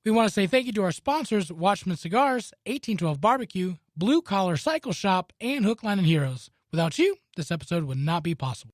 We want to say thank you to our sponsors, Watchmen Cigars, 1812 Barbecue, Blue Collar Cycle Shop, and Hook, Line, and Heroes. Without you, this episode would not be possible.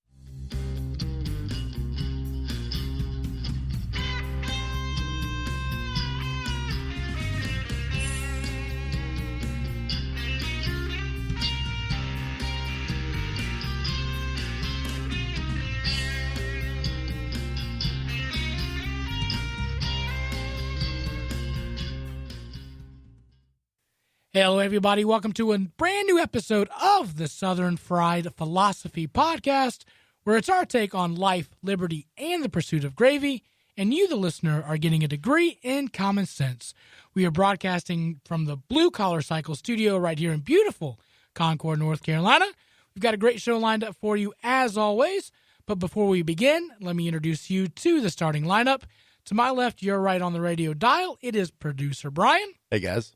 Hello, everybody. Welcome to a brand new episode of the Southern Fried Philosophy Podcast, where it's our take on life, liberty, and the pursuit of gravy, and you, the listener, are getting a degree in common sense. We are broadcasting from the Blue Collar Cycle Studio right here in beautiful Concord, North Carolina. We've got a great show lined up for you, as always. But before we begin, let me introduce you to the starting lineup. To my left, your right on the radio dial, it is producer Brian. Hey, guys.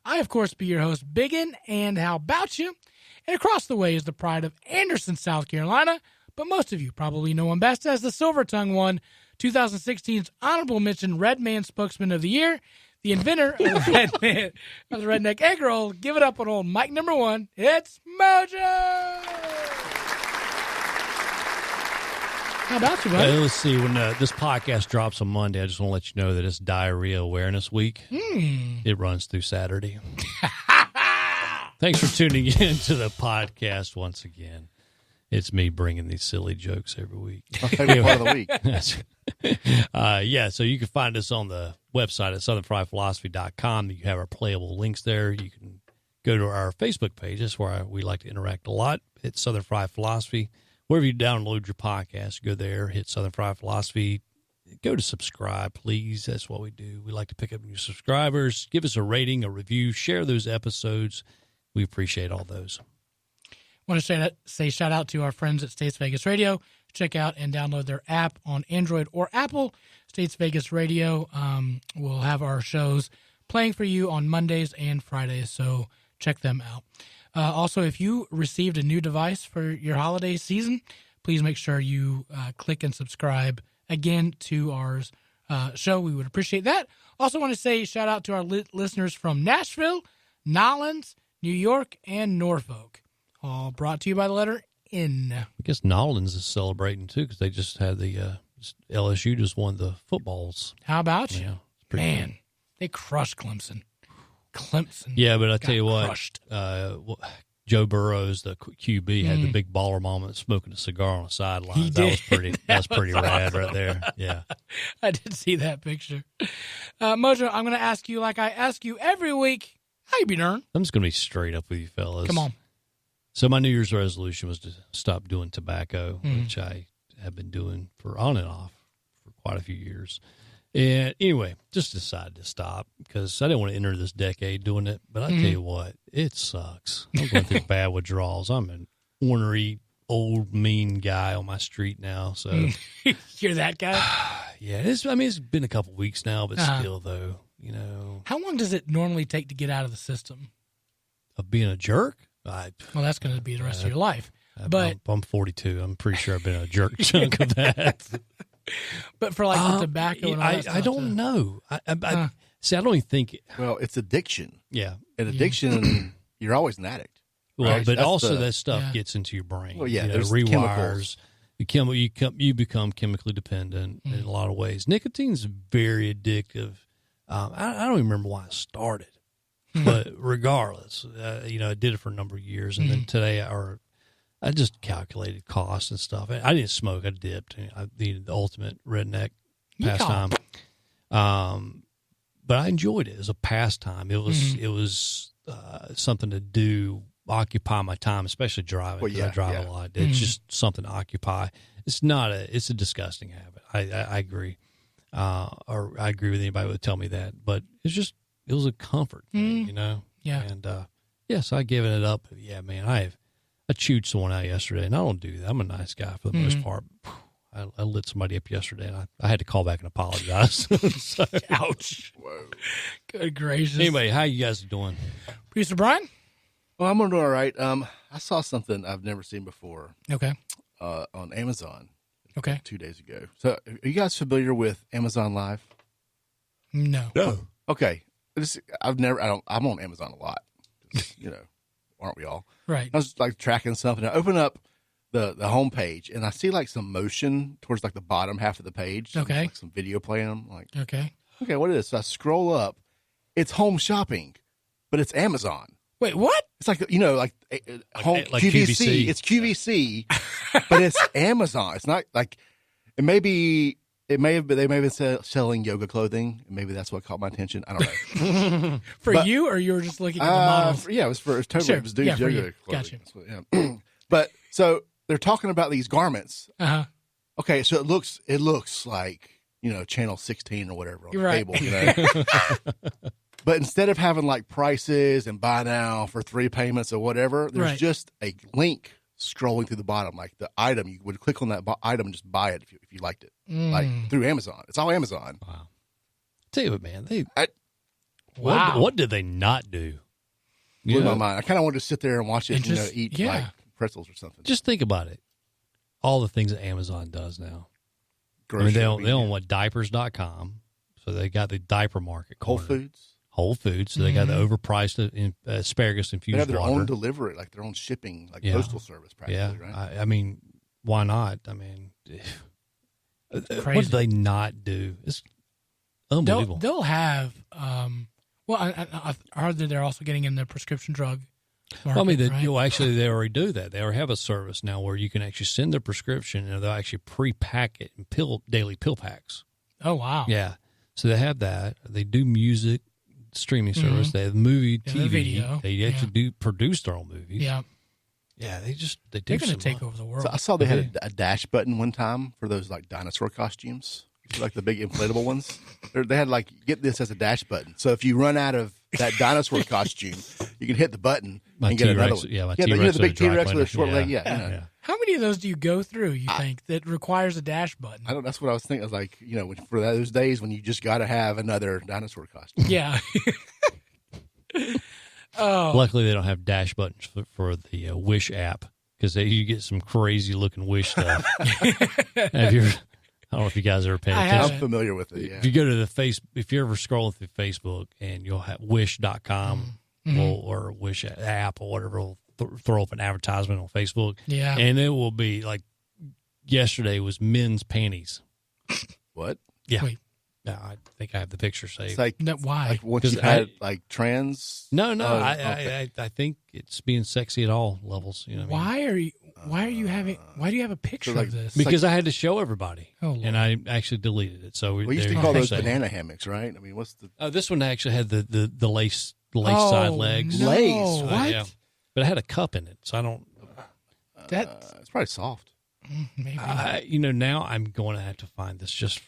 I, of course, be your host, Biggin, and how about you? And across the way is the pride of Anderson, South Carolina, but most of you probably know him best as the Silver Tongue won 2016's Honorable Mention Red Man Spokesman of the Year, the inventor of the Redneck Egg Roll. Give it up on old mic number one. It's Mojo! How about you, buddy? Let's see. When this podcast drops on Monday, I just want to let you know that it's Diarrhea Awareness Week. It runs through Saturday. Thanks for tuning in to the podcast once again. It's me bringing these silly jokes every week. My favorite part of the week. So you can find us on the website at southernfriedphilosophy.com. You have our playable links there. You can go to our Facebook page. That's where we like to interact a lot. It's Southern Fried Philosophy. Wherever you download your podcast, go there, hit Southern Fried Philosophy, go to subscribe, please. That's what we do. We like to pick up new subscribers. Give us a rating, a review, share those episodes. We appreciate all those. I want to say shout out to our friends at States Vegas Radio. Check out and download their app on Android or Apple. States Vegas Radio will have our shows playing for you on Mondays and Fridays, so check them out. Also, if you received a new device for your holiday season, please make sure you click and subscribe again to our show. We would appreciate that. Also want to say shout out to our listeners from Nashville, Nolens, New York, and Norfolk. All brought to you by the letter N. I guess Nolens is celebrating, too, because they just had the LSU just won the footballs. How about you? Yeah, Man, cool. They crushed Clemson. Yeah, but I tell you what, crushed. Joe Burrows, the QB, had the big baller moment smoking a cigar on the sideline. He did. That was pretty rad awesome. right there. Yeah. I did see that picture. Mojo, I'm going to ask you like I ask you every week, how you been, Ern? I'm just going to be straight up with you fellas. Come on. So my New Year's resolution was to stop doing tobacco, which I have been doing for on and off for quite a few years. And anyway, just decided to stop because I didn't want to enter this decade doing it. But I tell you what, it sucks. I'm going through bad withdrawals. I'm an ornery, old, mean guy on my street now. So You're that guy? yeah, it's been a couple weeks now, but still, though, you know. How long does it normally take to get out of the system? Of being a jerk? Well, that's going to be the rest of your life. But I'm 42. I'm pretty sure I've been a jerk chunk of that. But for like the tobacco and all that stuff, I don't know. I see, I don't even think. Well, it's addiction. Yeah. And addiction, you're always an addict. Well, right? but That's also that stuff gets into your brain. Well, yeah, you know, there's rewires. You become chemically dependent in a lot of ways. Nicotine's very addictive. I don't even remember why I started, but regardless, I did it for a number of years, and then today, I just calculated costs and stuff. I didn't smoke. I dipped. The ultimate redneck pastime. But I enjoyed it as a pastime. It was something to do, occupy my time, especially driving. Well, I drive a lot. It's just something to occupy. It's a disgusting habit. I agree. Or I agree with anybody who would tell me that. But it was a comfort thing, you know? Yeah. And, yes, I given it up. Yeah, man, I chewed someone out yesterday, and I don't do that. I'm a nice guy for the most part. I lit somebody up yesterday, and I had to call back and apologize. So, ouch. Whoa. Good gracious. anyway, how you guys doing? Producer Brian? Well, I'm doing all right. I saw something I've never seen before Okay. on Amazon Okay. 2 days ago. So are you guys familiar with Amazon Live? No. No. Okay. I'm on Amazon a lot. You know, aren't we all? Right. I was like tracking something. I open up the homepage and I see like some motion towards like the bottom half of the page. Okay. Like some video playing. I'm like, Okay. what is this? So I scroll up. It's home shopping, but it's Amazon. Wait, what? It's like, you know, like home like QVC. QVC. It's QVC, but it's Amazon. It's not like they may have been selling yoga clothing. Maybe that's what caught my attention. I don't know. For you, or you were just looking at the models? Yeah, it was totally Sure. It was dude's Yeah, for yoga you. clothing. Gotcha. Yeah. But so they're talking about these garments. Uh-huh. Okay, so it looks like, you know, channel 16 or whatever on You're the right. table. You know? But instead of having like prices and buy now for 3 payments or whatever, there's Right. just a link scrolling through the bottom, like the item. You would click on that item and just buy it if you liked it, like through Amazon. It's all Amazon. Wow. Tell you what, man, Wow. what did they not do? Blew my mind. I kind of wanted to sit there and watch it, And you know, just- eat yeah. like pretzels or something. Just think about it. All the things that Amazon does now. I mean, Grocery, they own what, diapers.com. So they got the diaper market Whole corner. Foods. Whole Foods. So they got the overpriced asparagus They infused have their water. own delivery, like their own shipping, like Yeah. postal service, practically, Yeah. right? I mean, why not? I mean, what Crazy. did they not do? It's unbelievable. They'll have. Well, I heard that they're also getting in the prescription drug market, Well, I mean, right? actually, they already do that. They already have a service now where you can actually send their prescription and they'll actually pre-pack it in daily pill packs. Oh, wow. Yeah. So they have that. They do music streaming service. They have movie, Yeah, TV. the video. They actually do produce their own movies. Yeah. Yeah, they do. They're going to some- take over the world. So I saw they had a dash button one time for those like dinosaur costumes, like the big inflatable ones. They had like, get this as a dash button. So if you run out of that dinosaur costume, you can hit the button My and get another T-Rex, one. yeah, my the, T-Rex the big with a dry T-Rex with a cleaner. short Yeah. leg. Yeah, you know. Yeah. How many of those do you go through, you think, that requires a dash button? I don't. That's what I was thinking. I was like, you know, for those days when you just got to have another dinosaur costume. Yeah. Oh, Luckily, they don't have dash buttons for the Wish app because you get some crazy looking Wish stuff. I don't know if you guys ever paid I attention. haven't. I'm familiar with it. Yeah. If you go to if you're ever scrolling through Facebook and you'll have wish.com or Wish app or whatever will throw up an advertisement on Facebook. Yeah. And it will be like yesterday was men's panties. What? Yeah. Wait. Yeah, I think I have the picture saved. It's like, No, why? like once 'Cause you've had like trans. No, Oh, I think it's being sexy at all levels. You know what I mean? Why do you have a picture like- of this? Because I had to show everybody, Oh, Lord. and I actually deleted it. So We used to there call you those go. banana hammocks, right? I mean, what's the This one actually had the lace side legs. no. lace? What? Yeah. But it had a cup in it, so I don't. That It's probably soft. maybe. Now I'm going to have to find this. Just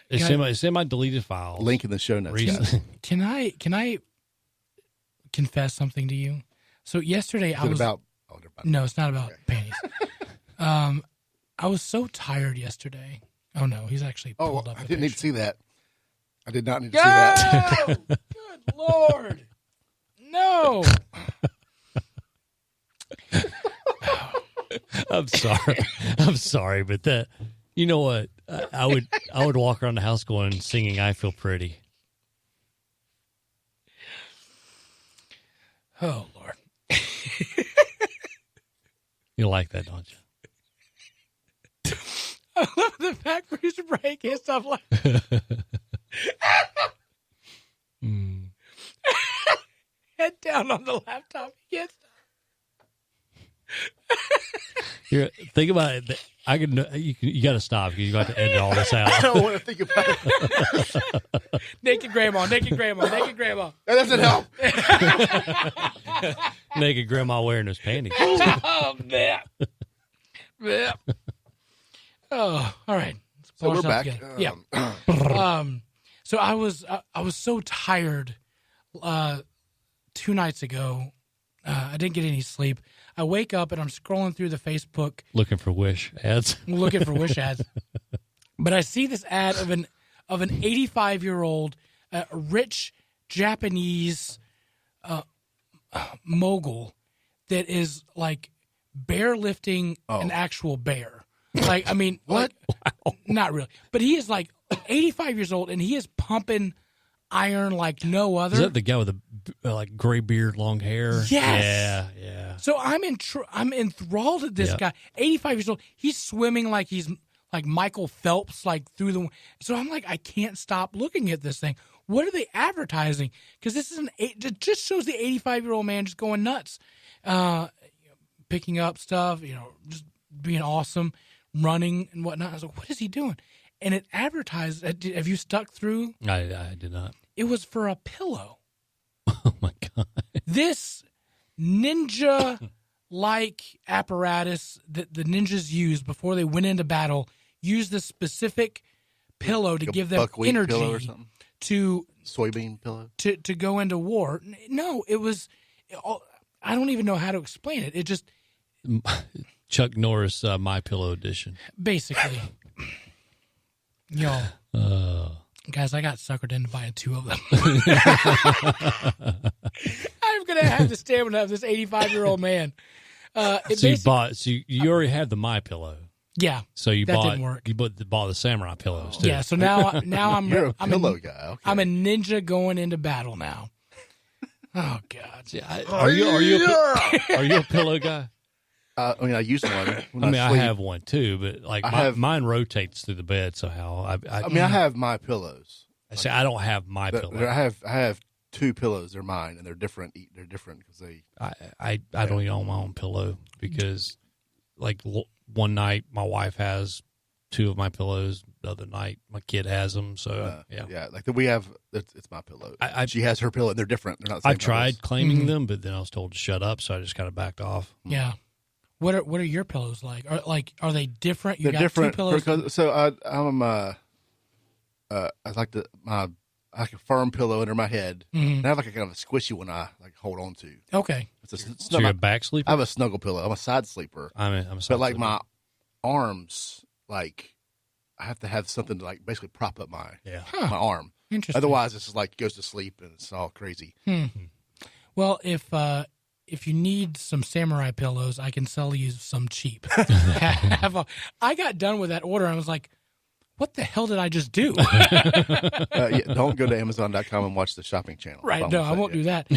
it's in my deleted files. Link in the show notes. Reason- guys. Can I confess something to you? So yesterday Is it about? Oh, never mind. No, it's not about panties. I was so tired yesterday. Oh no, he's actually Oh, pulled up. I the didn't need to picture. see that. I did not need to see that. No! Good Lord. No. I'm sorry, but that, you know what? I would walk around the house singing "I Feel Pretty." Oh Lord. You like that, don't you? I love the fact where he's breaking and stuff like head down on the laptop. He gets Think about it. I can. You got to stop because you got to edit all this I out. don't want to think about it. naked grandma. That doesn't help. Naked grandma wearing those panties. Oh man. Yeah. Oh, all right. Let's So pull we're ourselves back. together. Yeah. So I was so tired 2 nights ago. I didn't get any sleep. I wake up and I'm scrolling through the Facebook Looking for Wish ads. looking for Wish ads. But I see this ad of an 85-year-old rich Japanese mogul that is like bear lifting an actual bear. Like, I mean, What? Like, not really. But he is like 85 years old and he is pumping iron like no other. Is that the guy with the like gray beard, long hair? Yes. Yeah. So I'm enthralled at this guy, 85 years old. He's swimming like he's like Michael Phelps, like through the. So I'm like, I can't stop looking at this thing. What are they advertising? Because this is it just shows the 85-year-old man just going nuts, picking up stuff, just being awesome, running and whatnot. I was like, what is he doing? And it advertised. Have you stuck through? I did not. It was for a pillow. Oh my God. This ninja-like apparatus that the ninjas used before they went into battle used this specific pillow to give them energy to soybean pillow to go into war. No, it was. I don't even know how to explain it. It just Chuck Norris My Pillow edition. Basically. Y'all, guys, I got suckered into buying 2 of them. I'm going to have the stamina of this 85-year-old man. So you already had the My Pillow. Yeah. So that didn't work. You bought the samurai pillows too. Yeah. So now I'm You're a pillow guy. Okay. I'm a ninja going into battle now. Oh God. Are you a pillow guy? I use one. I have one too, but like mine rotates through the bed somehow. I have my pillows. I say I don't have my pillow. I have 2 pillows. They're mine, and they're different. They're different because they. I don't even own my own pillow because, like, one night my wife has 2 of my pillows. The other night my kid has them. So yeah. Like we have. It's my pillow. She has her pillow, and they're different. They're not. The same I've tried pillows. claiming them, but then I was told to shut up, so I just kind of backed off. Yeah. What are your pillows like? Are they different? They're different. 2 pillows. So I like a firm pillow under my head. Mm-hmm. And I have like a kind of a squishy one I like hold on to. Okay. So you're a back sleeper? I have a snuggle pillow. I'm a side sleeper. I'm a side but like sleeper. my arms, like I have to have something to like basically prop up my arm. Interesting. Otherwise, it's just like goes to sleep and it's all crazy. Well, if you need some samurai pillows, I can sell you some cheap. I got done with that order and I was like, what the hell did I just do? Don't go to Amazon.com and watch the shopping channel. Right. No, I won't do that.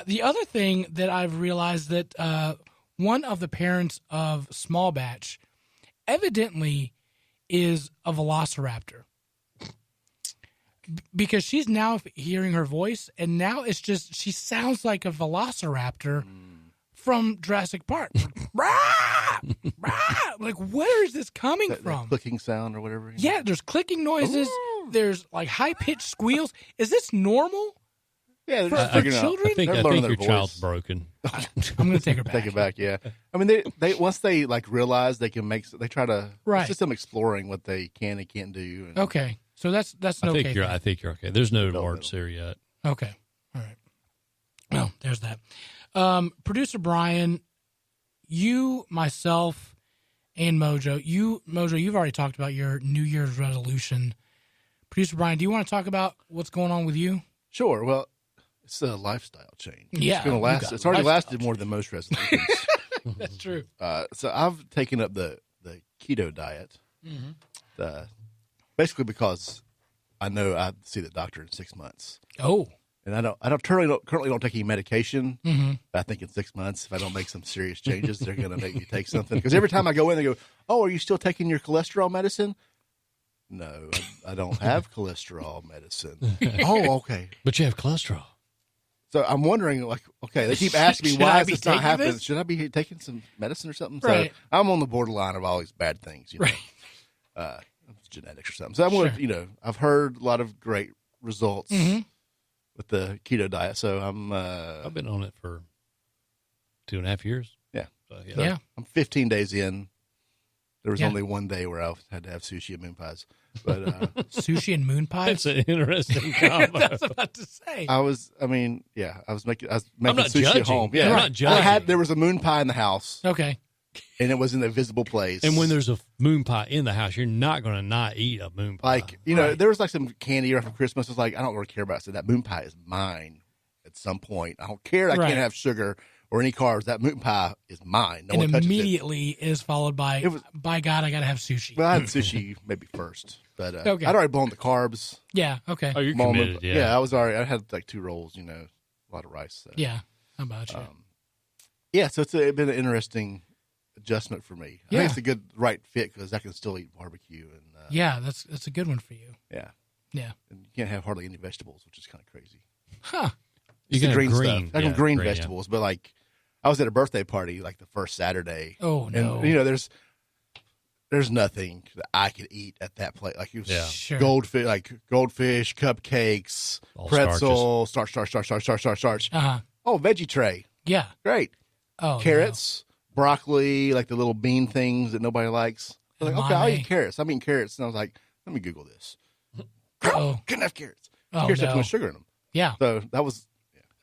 The other thing that I've realized that one of the parents of Small Batch evidently is a velociraptor. Because she's now hearing her voice, and now it's just, she sounds like a velociraptor from Jurassic Park. Like, where is this coming from? That clicking sound or whatever. Yeah, there's clicking noises. Ooh. There's like high-pitched squeals. Is this normal? Yeah, for children? I think your child's broken. I'm going to take her back. Take it back, yeah. I mean, they once they like realize they can make, they try to. Right. It's just them exploring what they can and can't do. And, okay. So that's an okay thing. I think you're okay. There's no Lawrence there yet. Okay. All right. Well, there's that. Producer Brian, you, myself, and Mojo. Mojo, you've already talked about your New Year's resolution. Producer Brian, do you want to talk about what's going on with you? Sure. Well, it's a lifestyle change. Yeah. It's going to last. It's already lasted more than most resolutions. That's true. So I've taken up the Keto Diet. Basically because I know I see the doctor in 6 months. Oh. And I currently don't take any medication. But I think in 6 months, if I don't make some serious changes, they're going to make me take something. Because every time I go in, they go, "Oh, are you still taking your cholesterol medicine?" No, I don't have cholesterol medicine. Oh, okay. But you have cholesterol. So I'm wondering, like, okay, they keep asking me, why is this not happening? Should I be taking some medicine or something? Right. So I'm on the borderline of all these bad things, you know. Right. Genetics or something. So I'm going to, I've heard a lot of great results with the Keto Diet. So I've been on it for 2.5 years. Yeah. So, yeah. I'm 15 days in. There was only one day where I had to have sushi and moon pies. But sushi and moon pies? That's an interesting combo. I was about to say. I was making I'm not sushi judging. at home. Yeah, I'm not judging. There was a moon pie in the house. Okay. And it was in a visible place. And when there's a moon pie in the house, you're not going to not eat a moon pie. Like, there was like some candy after Christmas. It's like, I don't really care about it. So that moon pie is mine at some point. I don't care. I can't have sugar, or any carbs, that moon pie is mine. No one and touches immediately is followed by, by God, I got to have sushi. Well, I had sushi maybe first, but Okay. I'd already blown the carbs. Yeah, okay. Oh, you're committed, yeah. I was already. I had like 2 rolls, a lot of rice. So. Yeah, how about you? Yeah, so it's been an interesting adjustment for me. I Yeah. think it's a good right fit because I can still eat barbecue and yeah, that's a good one for you. yeah, Yeah. and you can't have hardly any vegetables, which is kind of crazy. Huh. You Just the can have green green, stuff. I can yeah, green green, yeah. vegetables, but like I was at a birthday party like the first Saturday. Oh, no. And there's nothing that I could eat at that place. Like it was Yeah. Sure. goldfish, cupcakes, All pretzel, starch. Uh-huh. Oh, veggie tray, Yeah. great. Oh, Carrots, broccoli, like the little bean things that nobody likes. I was like, okay, I'll Edamame. eat carrots. I'm eating carrots, and I was like, let me Google this. Oh. Couldn't have carrots. Oh, Carrots have no. too much sugar in them. Yeah. So that was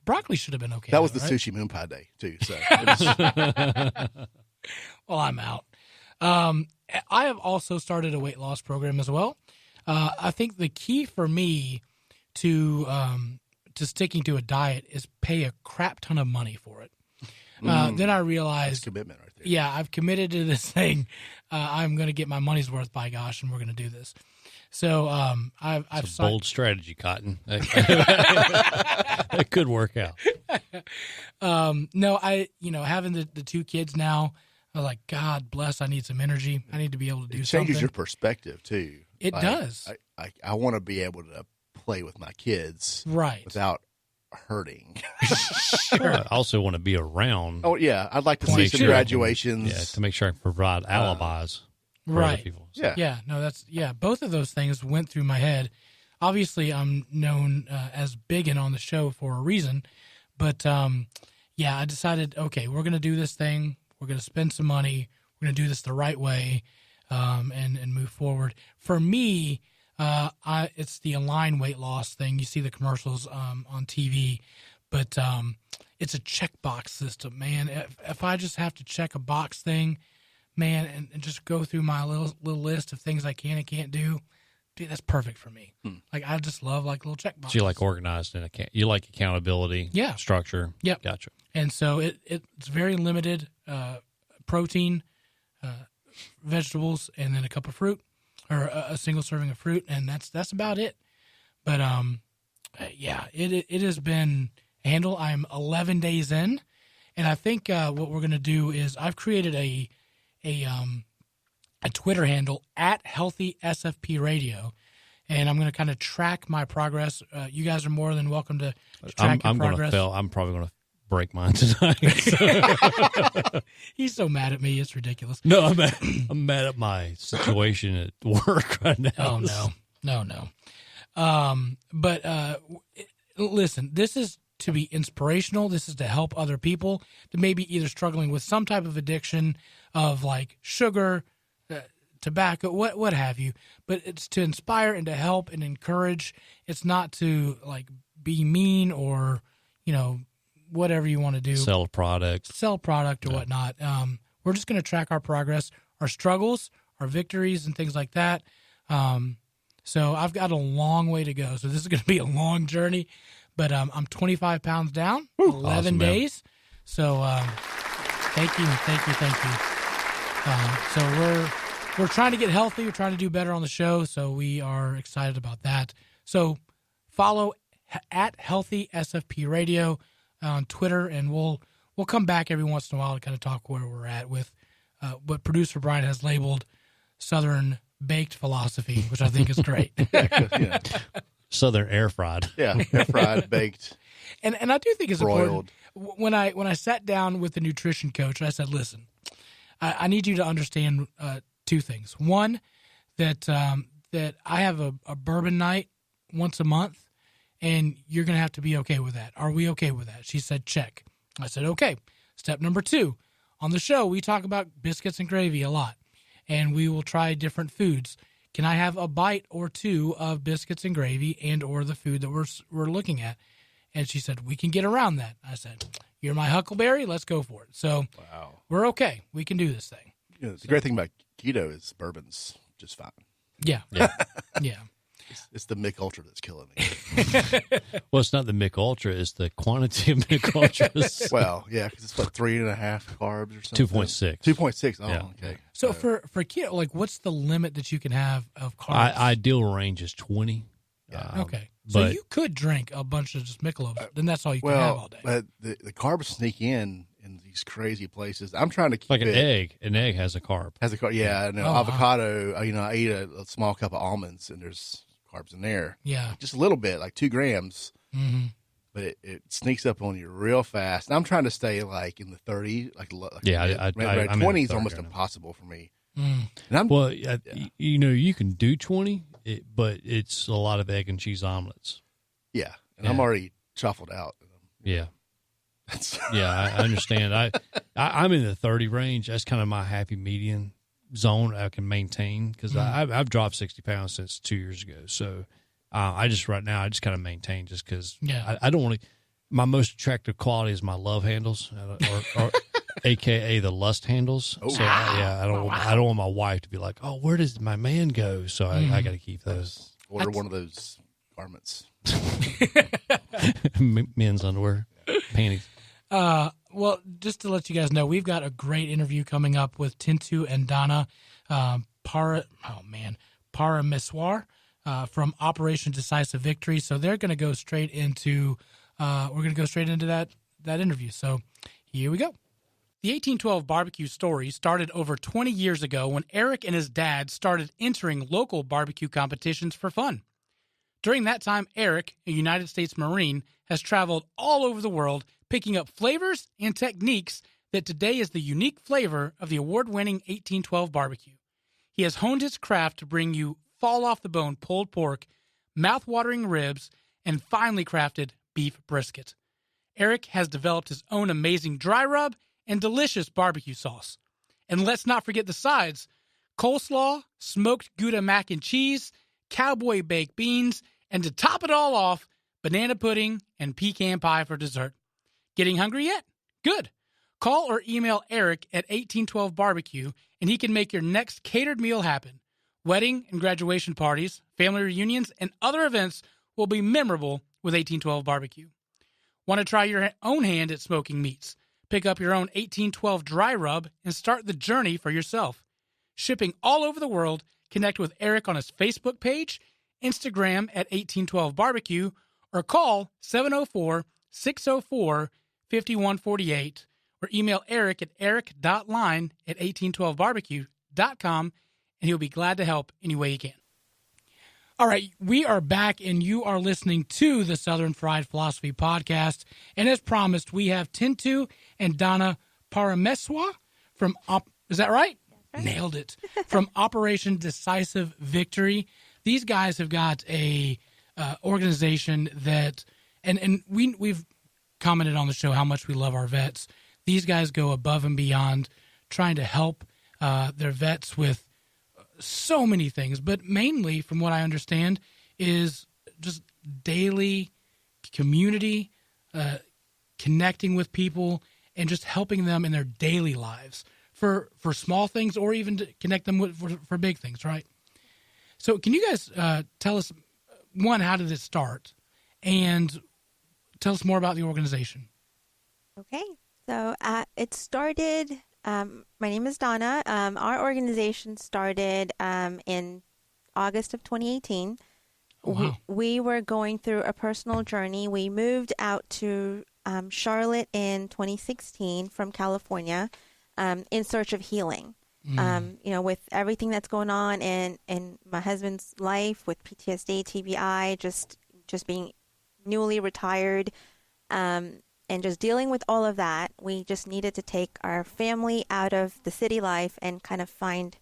Broccoli should have been okay. that was the right? sushi moon pie day too. So it was, Well, I'm out. I have also started a weight loss program as well. I think the key for me to sticking to a diet is pay a crap ton of money for it. Then I that's realized, commitment right there. yeah, I've committed to this thing. I'm going to get my money's worth, by gosh, and we're going to do this. So I've It's a signed- bold strategy, Cotton. That could work out. No, having the 2 kids now, I'm like, God bless, I need some energy. I need to be able to do It something. changes your perspective too. It does. I want to be able to play with my kids Right. without hurting. I also want to be around. Oh yeah, I'd like to see Point some two. graduations. Yeah, to make sure I can provide alibis for other Right. people. So, Yeah. Yeah, no, both of those things went through my head. Obviously, I'm known as biggin on the show for a reason, but yeah, I decided, okay, we're going to do this thing. We're going to spend some money. We're going to do this the right way, and move forward. For me, it's the Align weight loss thing. You see the commercials on TV, but it's a checkbox system, man. If I just have to check a box thing, man, and just go through my little list of things I can and can't do, dude, that's perfect for me. Like, I just love like little check boxes. So you like organized and you like accountability, Yeah. structure. Yep. Gotcha. And so it's very limited protein, vegetables, and then a cup of fruit, or a single serving of fruit, and that's about it. But yeah, it has been a handle. I'm 11 days in, and I think what we're gonna do is I've created a Twitter handle at Healthy SFP Radio, and I'm gonna kind of track my progress. You guys are more than welcome to track I'm your going to progress. fail. I'm probably going to break mine tonight. He's so mad at me; it's ridiculous. No, I'm mad at my situation at work right now. Oh no. But listen, this is to be inspirational. This is to help other people that may be either struggling with some type of addiction of like sugar, tobacco, what have you. But it's to inspire and to help and encourage. It's not to like be mean or whatever you want to do. Sell a product. Sell product or whatnot. We're just going to track our progress, our struggles, our victories, and things like that. So I've got a long way to go. So this is going to be a long journey, but I'm 25 pounds down, 11 Awesome, man. days. So thank you. So we're trying to get healthy. We're trying to do better on the show. So we are excited about that. So follow at Healthy SFP Radio on Twitter, and we'll come back every once in a while to kind of talk where we're at with what producer Brian has labeled Southern baked philosophy, which I think is great. Yeah, Southern air fried. yeah, air fried, baked, and I do think it's broiled. important. When I sat down with the nutrition coach, I said, listen, I need you to understand 2 things. One, that I have a bourbon night once a month, and you're going to have to be okay with that. Are we okay with that? She said, check. I said, okay. Step number 2, on the show, we talk about biscuits and gravy a lot, and we will try different foods. Can I have a bite or 2 of biscuits and gravy and or the food that we're looking at? And she said, we can get around that. I said, you're my huckleberry. Let's go for it. So we're okay. We can do this thing. The great thing about keto is bourbon's just fine. Yeah. Yeah. Yeah. It's the Mick Ultra that's killing me. Well, it's not the Mick Ultra; it's the quantity of Mick Ultras. Well, yeah, because it's 3.5 carbs or something. 2.6. 2.6. Oh, Yeah. okay. So for keto, like, what's the limit that you can have of carbs? Ideal range is 20. Okay. So but- you could drink a bunch of just Michelobs, then that's all you can have all day. But the carbs sneak in these crazy places. I'm trying to keep Like an it. egg. An egg has a carb. Has a carb. Yeah, and wow. avocado. I eat a small cup of almonds, and there's carbs in there. Yeah. Just a little bit, like 2 grams. Mm-hmm. But it sneaks up on you real fast. And I'm trying to stay like in the 30, Yeah, I'm in 20 is the 30 almost right now. impossible for me. Mm. And I'm Well, you can do 20, but it's a lot of egg and cheese omelets. yeah, and I'm already shuffled out. Yeah. Yeah, I understand. I'm in the 30 range. That's kind of my happy median zone I can maintain because I've dropped 60 pounds since 2 years ago. So I just kind of maintain just because I don't want to. My most attractive quality is my love handles, or AKA the lust handles. Oh. So I don't want my wife to be like, oh, where does my man go? So I got to keep those. Order one of those garments. Men's underwear, panties. Well, just to let you guys know, we've got a great interview coming up with Tintu and Dona Parameswar from Operation Decisive Victory. So they're going to go straight into that interview. So here we go. The 1812 barbecue story started over 20 years ago when Eric and his dad started entering local barbecue competitions for fun. During that time, Eric, a United States Marine, has traveled all over the world picking up flavors and techniques that today is the unique flavor of the award-winning 1812 barbecue. He has honed his craft to bring you fall-off-the-bone pulled pork, mouth-watering ribs, and finely crafted beef brisket. Eric has developed his own amazing dry rub and delicious barbecue sauce. And let's not forget the sides: coleslaw, smoked Gouda mac and cheese, cowboy baked beans, and to top it all off, banana pudding and pecan pie for dessert. Getting hungry yet? Good. Call or email Eric at 1812barbecue and he can make your next catered meal happen. Wedding and graduation parties, family reunions, and other events will be memorable with 1812 barbecue. Want to try your own hand at smoking meats? Pick up your own 1812 dry rub and start the journey for yourself. Shipping all over the world, connect with Eric on his Facebook page, Instagram at 1812 barbecue, or call 704-604-5148, or email Eric at eric.line@1812barbecue.com, and he'll be glad to help any way he can. All right, we are back, and you are listening to the Southern Fried Philosophy Podcast. And as promised, we have Tintu and Dona Parameswar from is that right? That's right. Nailed it. From Operation Decisive Victory. These guys have got a organization that, and we've commented on the show how much we love our vets. These guys go above and beyond trying to help their vets with so many things, but mainly, from what I understand, is just daily community, connecting with people, and just helping them in their daily lives for small things, or even to connect them with for big things, right? So can you guys tell us, one, how did it start, and tell us more about the organization? Okay, so it started... my name is Dona. Our organization started in August of 2018. Oh, wow. We were going through a personal journey. We moved out to Charlotte in 2016 from California in search of healing. With everything that's going on in my husband's life with PTSD, TBI, just being newly retired, and just dealing with all of that, we just needed to take our family out of the city life and kind of find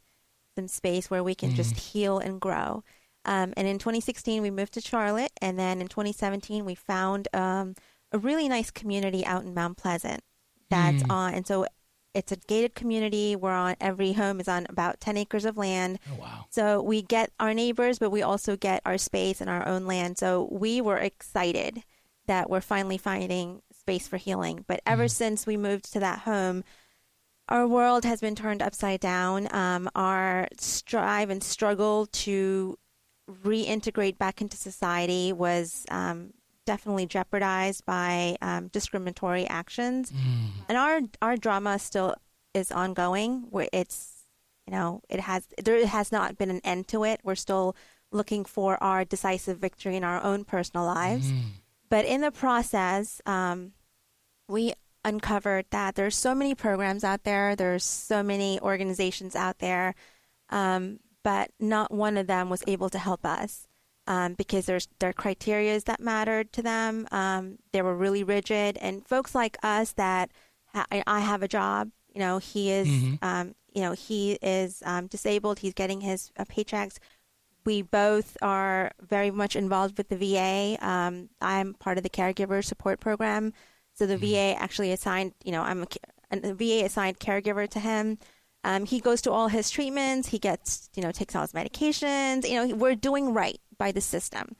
some space where we can just heal and grow. And in 2016, we moved to Charlotte. And then in 2017, we found a really nice community out in Mount Pleasant that's on. And so it's a gated community. Every home is on about 10 acres of land. Oh, wow. So we get our neighbors, but we also get our space and our own land. So we were excited that we're finally finding space for healing. But ever since we moved to that home, our world has been turned upside down. Our strive and struggle to reintegrate back into society was definitely jeopardized by discriminatory actions. And our drama still is ongoing, where it's, there has not been an end to it. We're still looking for our decisive victory in our own personal lives. But in the process, we uncovered that there's so many programs out there, there's so many organizations out there, but not one of them was able to help us because there are criteria that mattered to them. They were really rigid, and folks like us that I have a job. He is he is disabled. He's getting his paychecks. We both are very much involved with the VA. I'm part of the caregiver support program. So the VA actually assigned, the VA assigned caregiver to him. He goes to all his treatments. He gets, takes all his medications. We're doing right by the system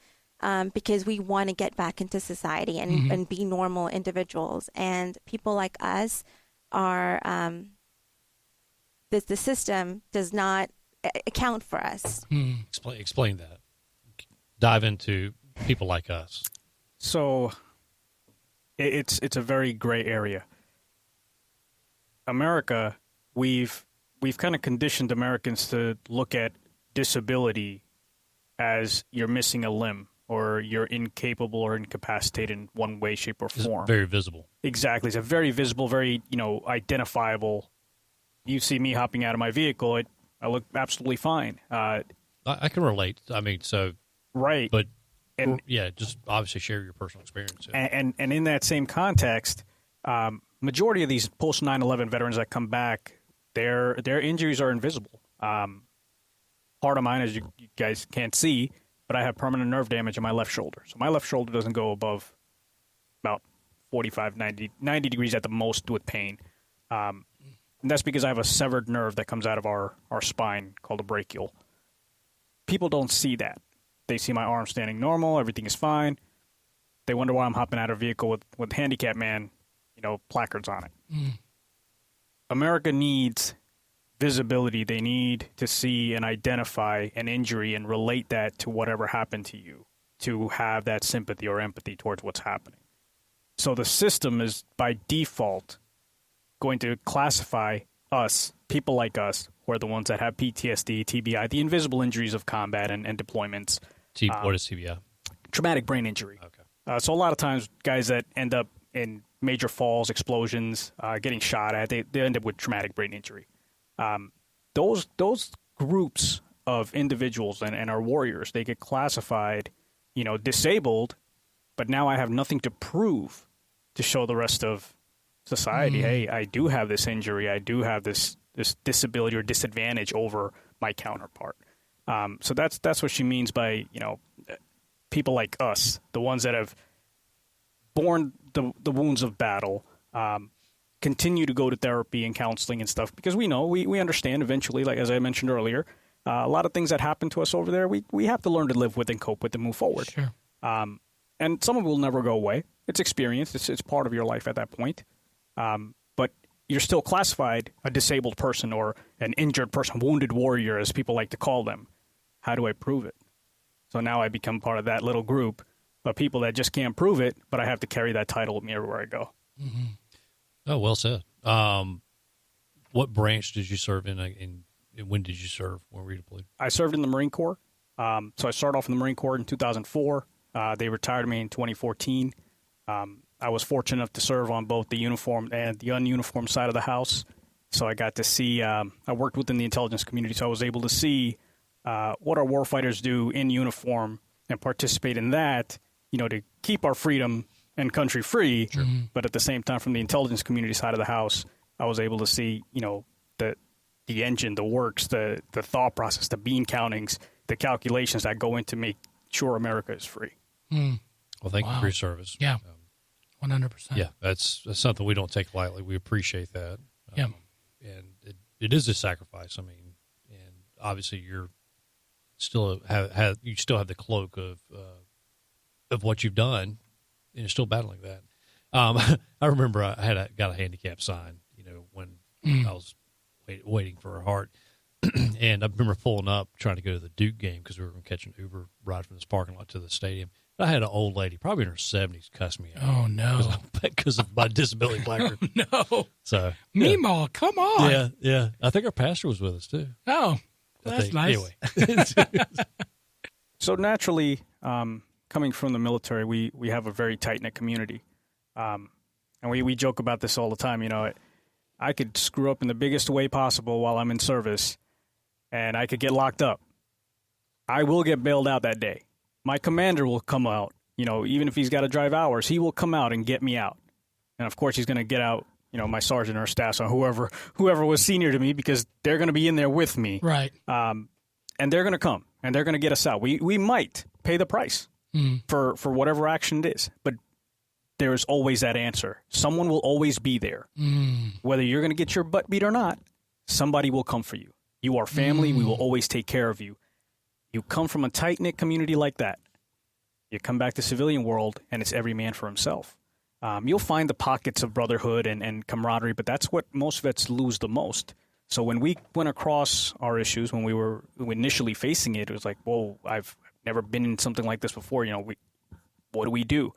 because we want to get back into society and be normal individuals. And people like us are, the system does not account for us. Explain that. Dive into people like us. So it's a very gray area. America, we've kind of conditioned Americans to look at disability as you're missing a limb or you're incapable or incapacitated in one way, shape, or form. It's very visible. Exactly. It's a very visible, very, identifiable. You see me hopping out of my vehicle, I look absolutely fine. I can relate. I mean, so right, but just obviously share your personal experience. And in that same context, majority of these post 9/11 veterans that come back, their injuries are invisible. Part of mine, as you guys can't see, but I have permanent nerve damage in my left shoulder. So my left shoulder doesn't go above about 45, 90 degrees at the most with pain. And that's because I have a severed nerve that comes out of our spine called a brachial. People don't see that. They see my arm standing normal, everything is fine. They wonder why I'm hopping out of a vehicle with handicap man, placards on it. America needs visibility. They need to see and identify an injury and relate that to whatever happened to you, to have that sympathy or empathy towards what's happening. So the system is, by default, going to classify us, people like us, who are the ones that have PTSD, TBI, the invisible injuries of combat and deployments. What is TBI? Traumatic brain injury. Okay. So a lot of times, guys that end up in major falls, explosions, getting shot at, they end up with traumatic brain injury. Those groups of individuals and our warriors, they get classified, disabled, but now I have nothing to prove to show the rest of society, hey, I do have this injury, I do have this disability or disadvantage over my counterpart. So that's what she means by, people like us, the ones that have borne the wounds of battle, continue to go to therapy and counseling and stuff, because we know, we understand eventually, like as I mentioned earlier, a lot of things that happen to us over there, we have to learn to live with and cope with and move forward. Sure. And some of it will never go away. It's experience. It's part of your life at that point. But you're still classified a disabled person or an injured person, wounded warrior, as people like to call them. How do I prove it? So now I become part of that little group of people that just can't prove it, but I have to carry that title with me everywhere I go. Oh, well said. What branch did you serve in, and when did you serve? When were you deployed? I served in the Marine Corps. So I started off in the Marine Corps in 2004. They retired me in 2014. I was fortunate enough to serve on both the uniformed and the ununiformed side of the house. So I got to see, I worked within the intelligence community, so I was able to see what our warfighters do in uniform and participate in that, to keep our freedom and country free. Sure. But at the same time, from the intelligence community side of the house, I was able to see, the engine, the works, the thought process, the bean countings, the calculations that go into make sure America is free. Well, thank you for your service. Yeah. 100%. Yeah, that's something we don't take lightly. We appreciate that. Yeah. And it is a sacrifice. I mean, and obviously you're still you still have the cloak of what you've done, and you're still battling that. I remember I got a handicap sign, when I was waiting for a heart. And I remember pulling up, trying to go to the Duke game because we were going to catch an Uber ride from this parking lot to the stadium. I had an old lady, probably in her 70s, cuss me out. Oh, no. Because of my disability placard. No. So, Meemaw, come on. Yeah. I think our pastor was with us, too. Oh, that's nice. Anyway. So naturally, coming from the military, we have a very tight-knit community. And we joke about this all the time. You know, I could screw up in the biggest way possible while I'm in service, and I could get locked up. I will get bailed out that day. My commander will come out. You know, even if he's got to drive hours, he will come out and get me out. And, of course, he's going to get out, you know, my sergeant or staff, so whoever was senior to me, because they're going to be in there with me. Right. And they're going to come, and they're going to get us out. We might pay the price for whatever action it is, but there is always that answer. Someone will always be there. Whether you're going to get your butt beat or not, somebody will come for you. You are family. We will always take care of you. You come from a tight-knit community like that. You come back to civilian world, and it's every man for himself. You'll find the pockets of brotherhood and camaraderie, but that's what most vets lose the most. So when we went across our issues, when we were initially facing it, it was like, whoa, I've never been in something like this before. You know, what do we do?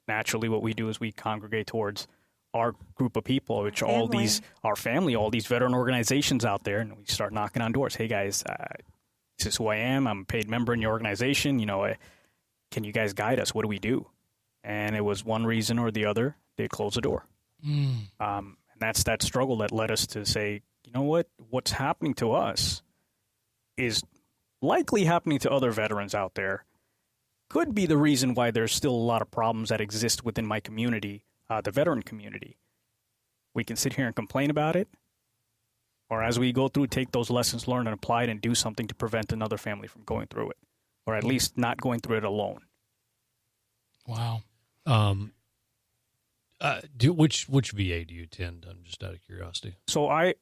Naturally, what we do is we congregate towards our group of people, which are all these, our family, all these veteran organizations out there, and we start knocking on doors. Hey, guys, this is who I am. I'm a paid member in your organization. You know, can you guys guide us? What do we do? And it was one reason or the other, they closed the door. And that's that struggle that led us to say, you know what? What's happening to us is likely happening to other veterans out there. Could be the reason why there's still a lot of problems that exist within my community, the veteran community. We can sit here and complain about it, or as we go through, take those lessons learned and apply it and do something to prevent another family from going through it, or at least not going through it alone. Wow. Which VA do you attend? I'm just out of curiosity. So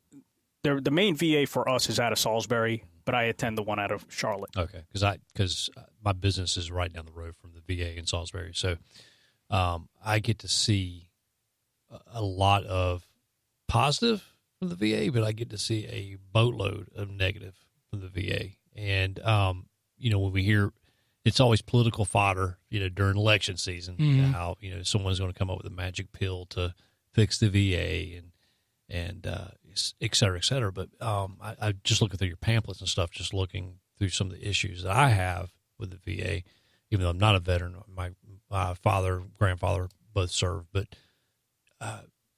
the main VA for us is out of Salisbury, but I attend the one out of Charlotte. Okay, because my business is right down the road from the VA in Salisbury, so I get to see a lot of positive from the VA, but I get to see a boatload of negative from the VA. And you know, when we hear, it's always political fodder, you know, during election season, how, you know, someone's going to come up with a magic pill to fix the VA and et cetera, et cetera. But I just looking through your pamphlets and stuff, just looking through some of the issues that I have with the VA, even though I'm not a veteran. My father, grandfather both served, but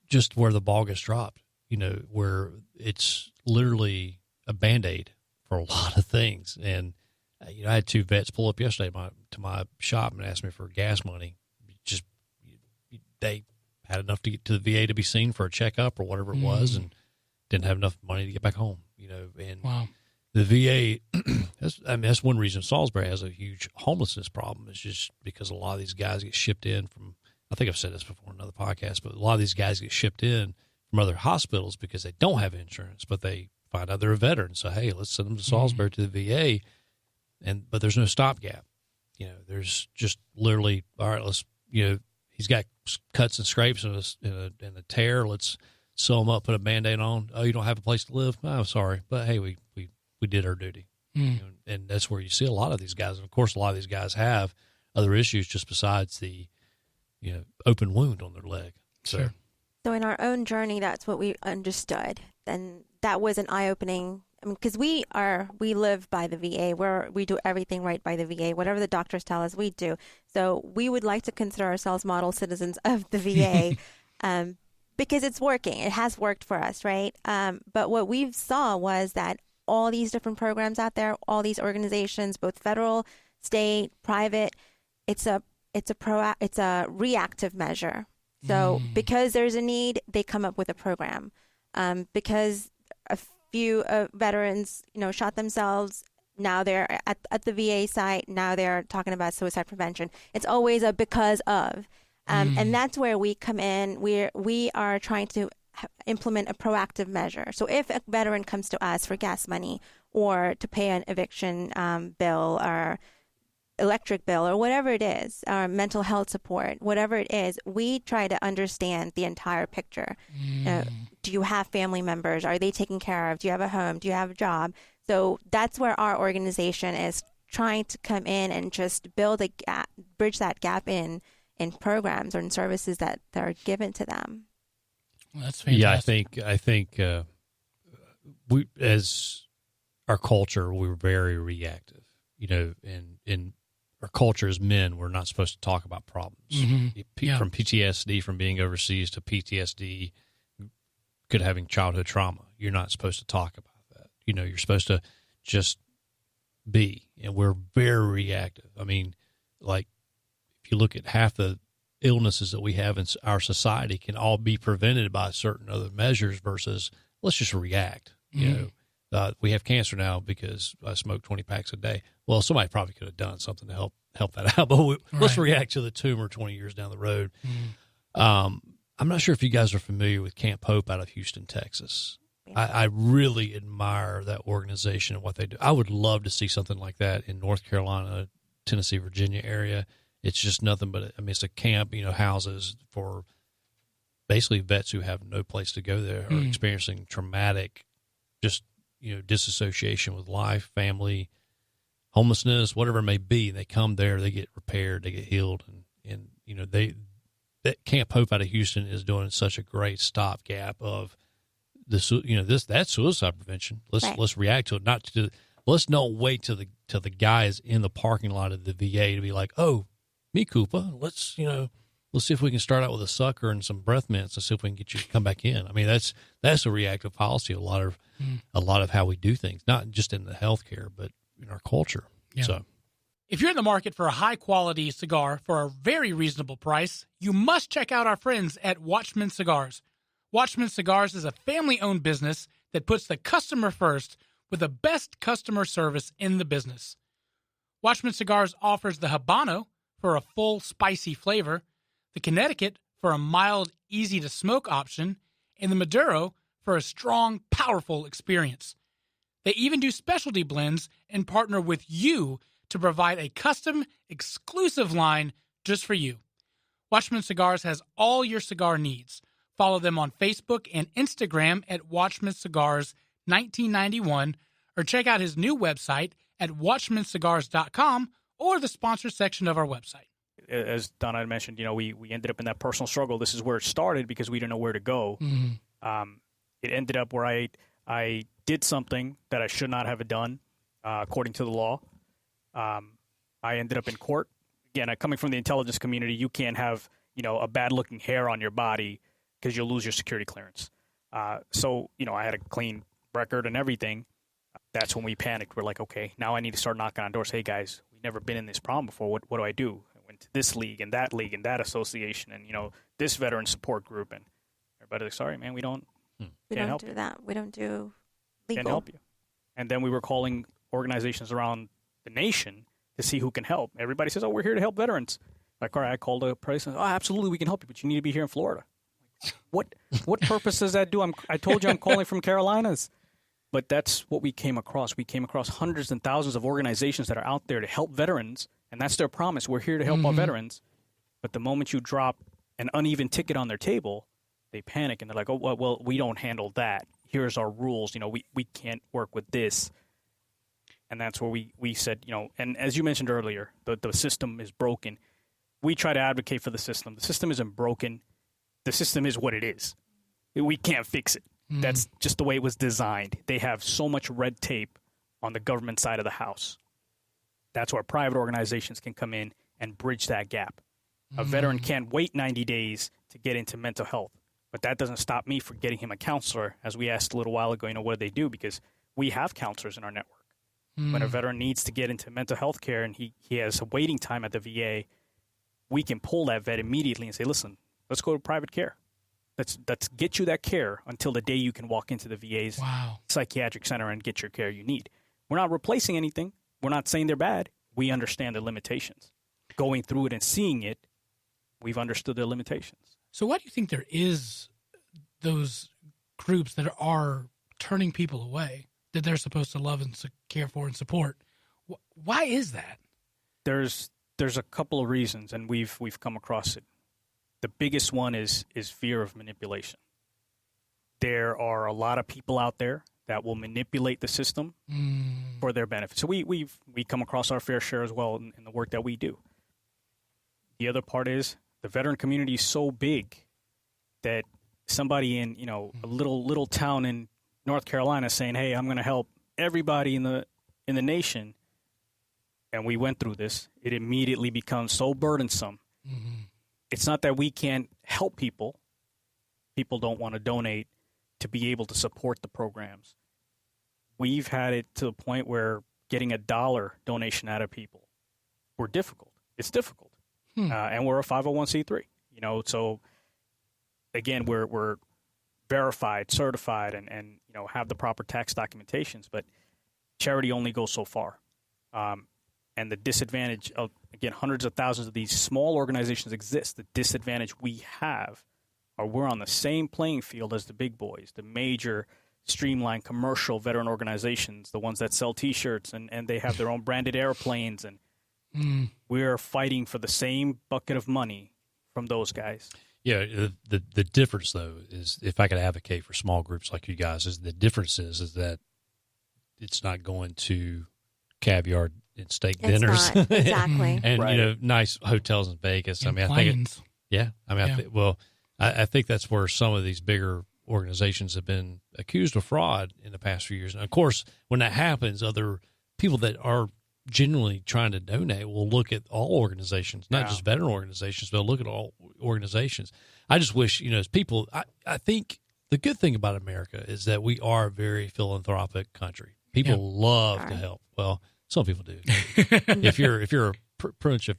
just where the ball gets dropped, you know, where it's literally a Band-Aid for a lot of things. And you know, I had two vets pull up yesterday to my shop and ask me for gas money. Just they had enough to get to the VA to be seen for a checkup or whatever it was, and didn't have enough money to get back home. You know, and the VA, that's one reason Salisbury has a huge homelessness problem. It's just because a lot of these guys get shipped in from, I think I've said this before in another podcast, but a lot of these guys get shipped in from other hospitals because they don't have insurance, but they find out they're a veteran. So, hey, let's send them to Salisbury to the VA. But there's no stopgap. You know, there's just literally, all right, let's, you know, he's got cuts and scrapes and a tear. Let's sew him up, put a Band-Aid on. Oh, you don't have a place to live? Oh, sorry. But, hey, we did our duty. You know, and that's where you see a lot of these guys. And, of course, a lot of these guys have other issues just besides the, you know, open wound on their leg. Sure. So in our own journey, that's what we understood. And that was an eye-opening, because we live by the VA. We do everything right by the VA. Whatever the doctors tell us, we do. So we would like to consider ourselves model citizens of the VA because it's working. It has worked for us, right? But what we saw was that all these different programs out there, all these organizations, both federal, state, private, it's a reactive measure. So because there's a need, they come up with a program. Because a few veterans, you know, shot themselves, now they're at the VA site, now they're talking about suicide prevention. It's always a because of. And that's where we come in. We are trying to implement a proactive measure. So if a veteran comes to us for gas money or to pay an eviction bill or electric bill or whatever it is, or mental health support, whatever it is, we try to understand the entire picture. Do you have family members? Are they taken care of? Do you have a home? Do you have a job? So that's where our organization is trying to come in and just build a gap, bridge that gap in programs or in services that are given to them. Well, that's fantastic. Yeah, I think we, as our culture, we're very reactive. You know, in our culture as men, we're not supposed to talk about problems. Mm-hmm. From PTSD, from being overseas, to PTSD, could having childhood trauma. You're not supposed to talk about that. You know, you're supposed to just be, and we're very reactive. I mean, like, if you look at half the illnesses that we have in our society can all be prevented by certain other measures versus let's just react. You know, we have cancer now because I smoke 20 packs a day. Well, somebody probably could have done something to help that out, but let's react to the tumor 20 years down the road. I'm not sure if you guys are familiar with Camp Hope out of Houston, Texas. I really admire that organization and what they do. I would love to see something like that in North Carolina, Tennessee, Virginia area. It's just nothing but, it's a camp, you know, houses for basically vets who have no place to go there or experiencing traumatic, just, you know, disassociation with life, family, homelessness, whatever it may be. They come there, they get repaired, they get healed. And you know, that Camp Hope out of Houston is doing such a great stopgap of that's suicide prevention. Let's react to it. Let's not wait till the guys in the parking lot of the VA to be like, oh, me Koopa, let's see if we can start out with a sucker and some breath mints and see if we can get you to come back in. I mean, that's a reactive policy. A lot of how we do things, not just in the healthcare, but in our culture. Yeah. So, if you're in the market for a high-quality cigar for a very reasonable price, you must check out our friends at Watchmen Cigars. Watchmen Cigars is a family-owned business that puts the customer first with the best customer service in the business. Watchmen Cigars offers the Habano for a full, spicy flavor, the Connecticut for a mild, easy-to-smoke option, and the Maduro for a strong, powerful experience. They even do specialty blends and partner with you to provide a custom, exclusive line just for you. Watchman Cigars has all your cigar needs. Follow them on Facebook and Instagram at Watchman Cigars 1991, or check out his new website at watchmancigars.com or the sponsor section of our website. As Donna had mentioned, you know, we ended up in that personal struggle. This is where it started because we didn't know where to go. It ended up where I did something that I should not have done, according to the law. I ended up in court. Again, coming from the intelligence community, you can't have, you know, a bad-looking hair on your body because you'll lose your security clearance. So, you know, I had a clean record and everything. That's when we panicked. We're like, okay, now I need to start knocking on doors. Hey, guys, we've never been in this problem before. What do I do? I went to this league and that association and, you know, this veteran support group. And everybody's like, sorry, man, we don't do that. We don't do legal. Can't help you. And then we were calling organizations around the nation to see who can help. Everybody says, oh, we're here to help veterans. Like, all right, I called a person. Oh, absolutely, we can help you, but you need to be here in Florida. What purpose does that do? I told you I'm calling from Carolinas. But that's what we came across. We came across hundreds and thousands of organizations that are out there to help veterans, and that's their promise. We're here to help our veterans. But the moment you drop an uneven ticket on their table, they panic, and they're like, oh, well, we don't handle that. Here's our rules. You know, we can't work with this. And that's where we said, you know, and as you mentioned earlier, the system is broken. We try to advocate for the system. The system isn't broken. The system is what it is. We can't fix it. That's just the way it was designed. They have so much red tape on the government side of the house. That's where private organizations can come in and bridge that gap. A veteran can't wait 90 days to get into mental health, but that doesn't stop me from getting him a counselor, as we asked a little while ago, you know, what do they do? Because we have counselors in our network. When a veteran needs to get into mental health care and he has a waiting time at the VA, we can pull that vet immediately and say, listen, let's go to private care. Let's get you that care until the day you can walk into the VA's psychiatric center and get your care you need. We're not replacing anything. We're not saying they're bad. We understand the limitations. Going through it and seeing it, we've understood their limitations. So why do you think there is those groups that are turning people away that they're supposed to love and care for and support? Why is that? There's a couple of reasons, and we've come across it. The biggest one is fear of manipulation. There are a lot of people out there that will manipulate the system for their benefit. So we come across our fair share as well in the work that we do. The other part is the veteran community is so big that somebody in a little town in North Carolina saying, "Hey, I'm going to help everybody in the nation," and we went through this, it immediately becomes so burdensome. Mm-hmm. It's not that we can't help people. People don't want to donate to be able to support the programs. We've had it to the point where getting $1 donation out of people, it's difficult. And we're a 501c3, so again, we're verified, certified, and have the proper tax documentations, but charity only goes so far. And the disadvantage of, again, hundreds of thousands of these small organizations exist. The disadvantage we have are we're on the same playing field as the big boys, the major streamlined commercial veteran organizations, the ones that sell T-shirts and they have their own branded airplanes. And we're fighting for the same bucket of money from those guys. Yeah, the difference, though, is if I could advocate for small groups like you guys, is the difference is that it's not going to caviar and steak dinners. Not, exactly. And, right. Nice hotels in Vegas. And I planes. think I think that's where some of these bigger organizations have been accused of fraud in the past few years. And, of course, when that happens, other people that are genuinely trying to donate will look at all organizations, not just veteran organizations, but look at all organizations. I just wish, as people, I think the good thing about America is that we are a very philanthropic country. People love to help. Well, some people do. If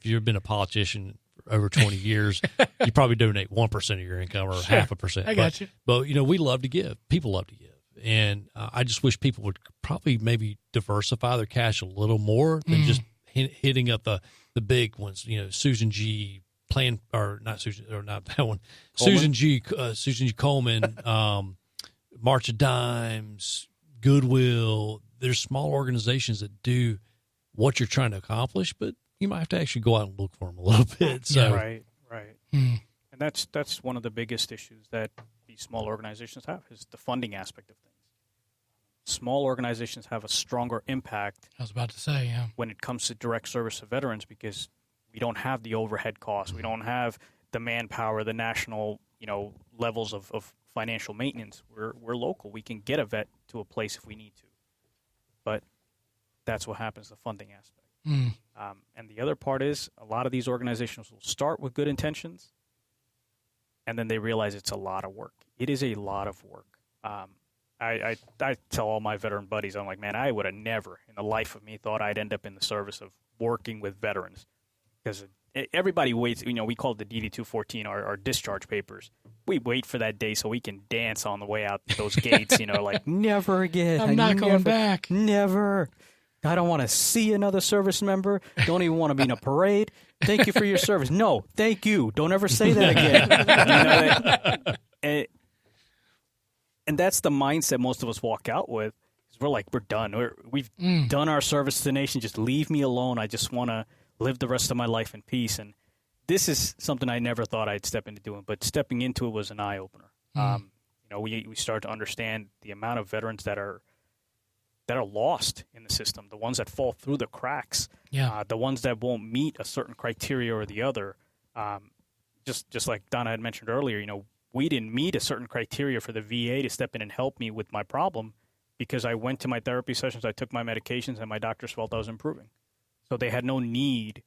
you've been a politician for over 20 years, you probably donate 1% of your income or 0.5%. I got you. But we love to give. People love to give. And I just wish people would probably maybe diversify their cash a little more than just hitting up the big ones. Susan G. Not that one. Coleman. Susan G. Coleman, March of Dimes, Goodwill. There's small organizations that do what you're trying to accomplish, but you might have to actually go out and look for them a little bit. So. Right. And that's one of the biggest issues that these small organizations have is the funding aspect of things. Small organizations have a stronger impact. I was about to say, when it comes to direct service to veterans, because we don't have the overhead costs, we don't have the manpower, the national, levels of financial maintenance. We're local. We can get a vet to a place if we need to, but that's what happens, the funding aspect. And the other part is a lot of these organizations will start with good intentions, and then they realize it's a lot of work. It is a lot of work. I tell all my veteran buddies, I'm like, man, I would have never in the life of me thought I'd end up in the service of working with veterans, because everybody waits. We call it the DD-214, our discharge papers. We wait for that day so we can dance on the way out those gates. Like, never again. I'm not going back. Never. I don't want to see another service member. Don't even want to be in a parade. Thank you for your service. No, thank you. Don't ever say that again. And that's the mindset most of us walk out with. We're like, we're done. We've done our service to the nation. Just leave me alone. I just want to live the rest of my life in peace. And this is something I never thought I'd step into doing, but stepping into it was an eye-opener. We started to understand the amount of veterans that are lost in the system, the ones that fall through the cracks, the ones that won't meet a certain criteria or the other. Just like Donna had mentioned earlier, we didn't meet a certain criteria for the VA to step in and help me with my problem because I went to my therapy sessions, I took my medications, and my doctors felt I was improving. So they had no need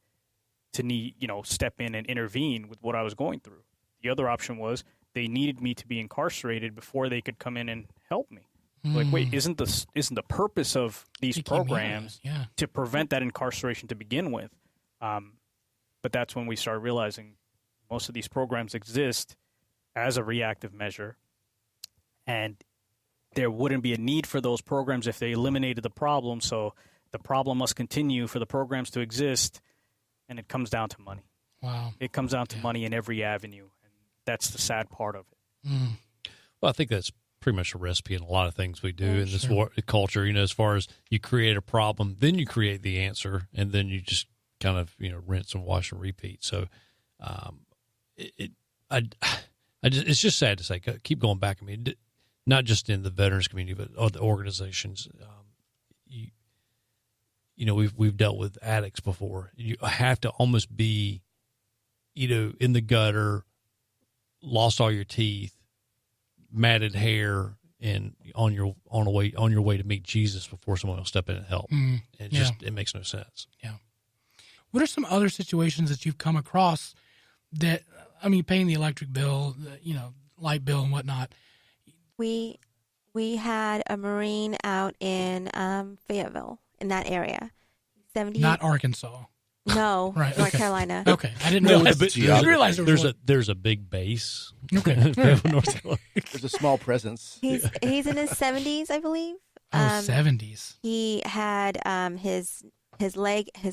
to step in and intervene with what I was going through. The other option was they needed me to be incarcerated before they could come in and help me. Like, wait, isn't the purpose of these programs to prevent that incarceration to begin with? But that's when we started realizing most of these programs exist as a reactive measure, and there wouldn't be a need for those programs if they eliminated the problem. So the problem must continue for the programs to exist, and it comes down to money. Wow. It comes down to money in every avenue, and that's the sad part of it. Well, I think that's pretty much a recipe in a lot of things we do in this culture, as far as you create a problem, then you create the answer, and then you just kind of, rinse and wash and repeat. So it's just sad to say, keep going back. I mean, not just in the veterans community, but other organizations. We've dealt with addicts before. You have to almost be, in the gutter, lost all your teeth, matted hair, and on your way to meet Jesus before someone will step in and help. It makes no sense. Yeah. What are some other situations that you've come across that, paying the electric bill, light bill and whatnot? We had a Marine out in Fayetteville, in that area. 70. Not Arkansas. No, Right, North okay. Carolina. Okay, I didn't realize. I didn't realize there's a big base. Okay, North Carolina. There's a small presence. He's in his 70s, I believe. 70s. He had his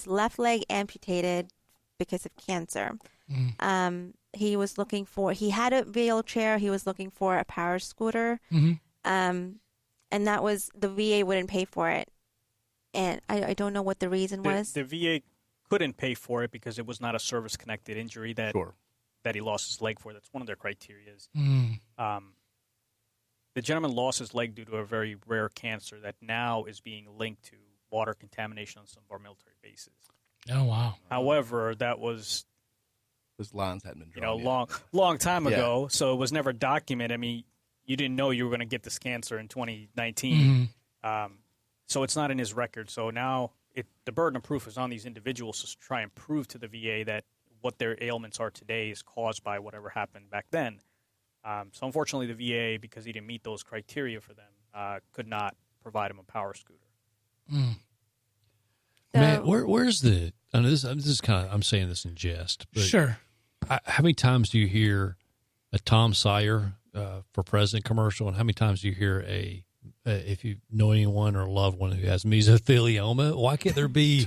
left leg amputated because of cancer. He had a wheelchair. He was looking for a power scooter. And that was, the VA wouldn't pay for it. And I don't know what the reason was. The VA couldn't pay for it because it was not a service-connected injury that he lost his leg for. That's one of their criteria. The gentleman lost his leg due to a very rare cancer that now is being linked to water contamination on some of our military bases. Oh, wow. However, that was Those lines hadn't been drawn long time ago, so it was never documented. You didn't know you were going to get this cancer in 2019. So it's not in his record. So now the burden of proof is on these individuals to try and prove to the VA that what their ailments are today is caused by whatever happened back then. So unfortunately, the VA, because he didn't meet those criteria for them, could not provide him a power scooter. Man, where's the? I know this is kind of. I'm saying this in jest. But Sure. How many times do you hear a Tom Sawyer for president commercial, and how many times do you hear if you know anyone or a loved one who has mesothelioma, why can't there be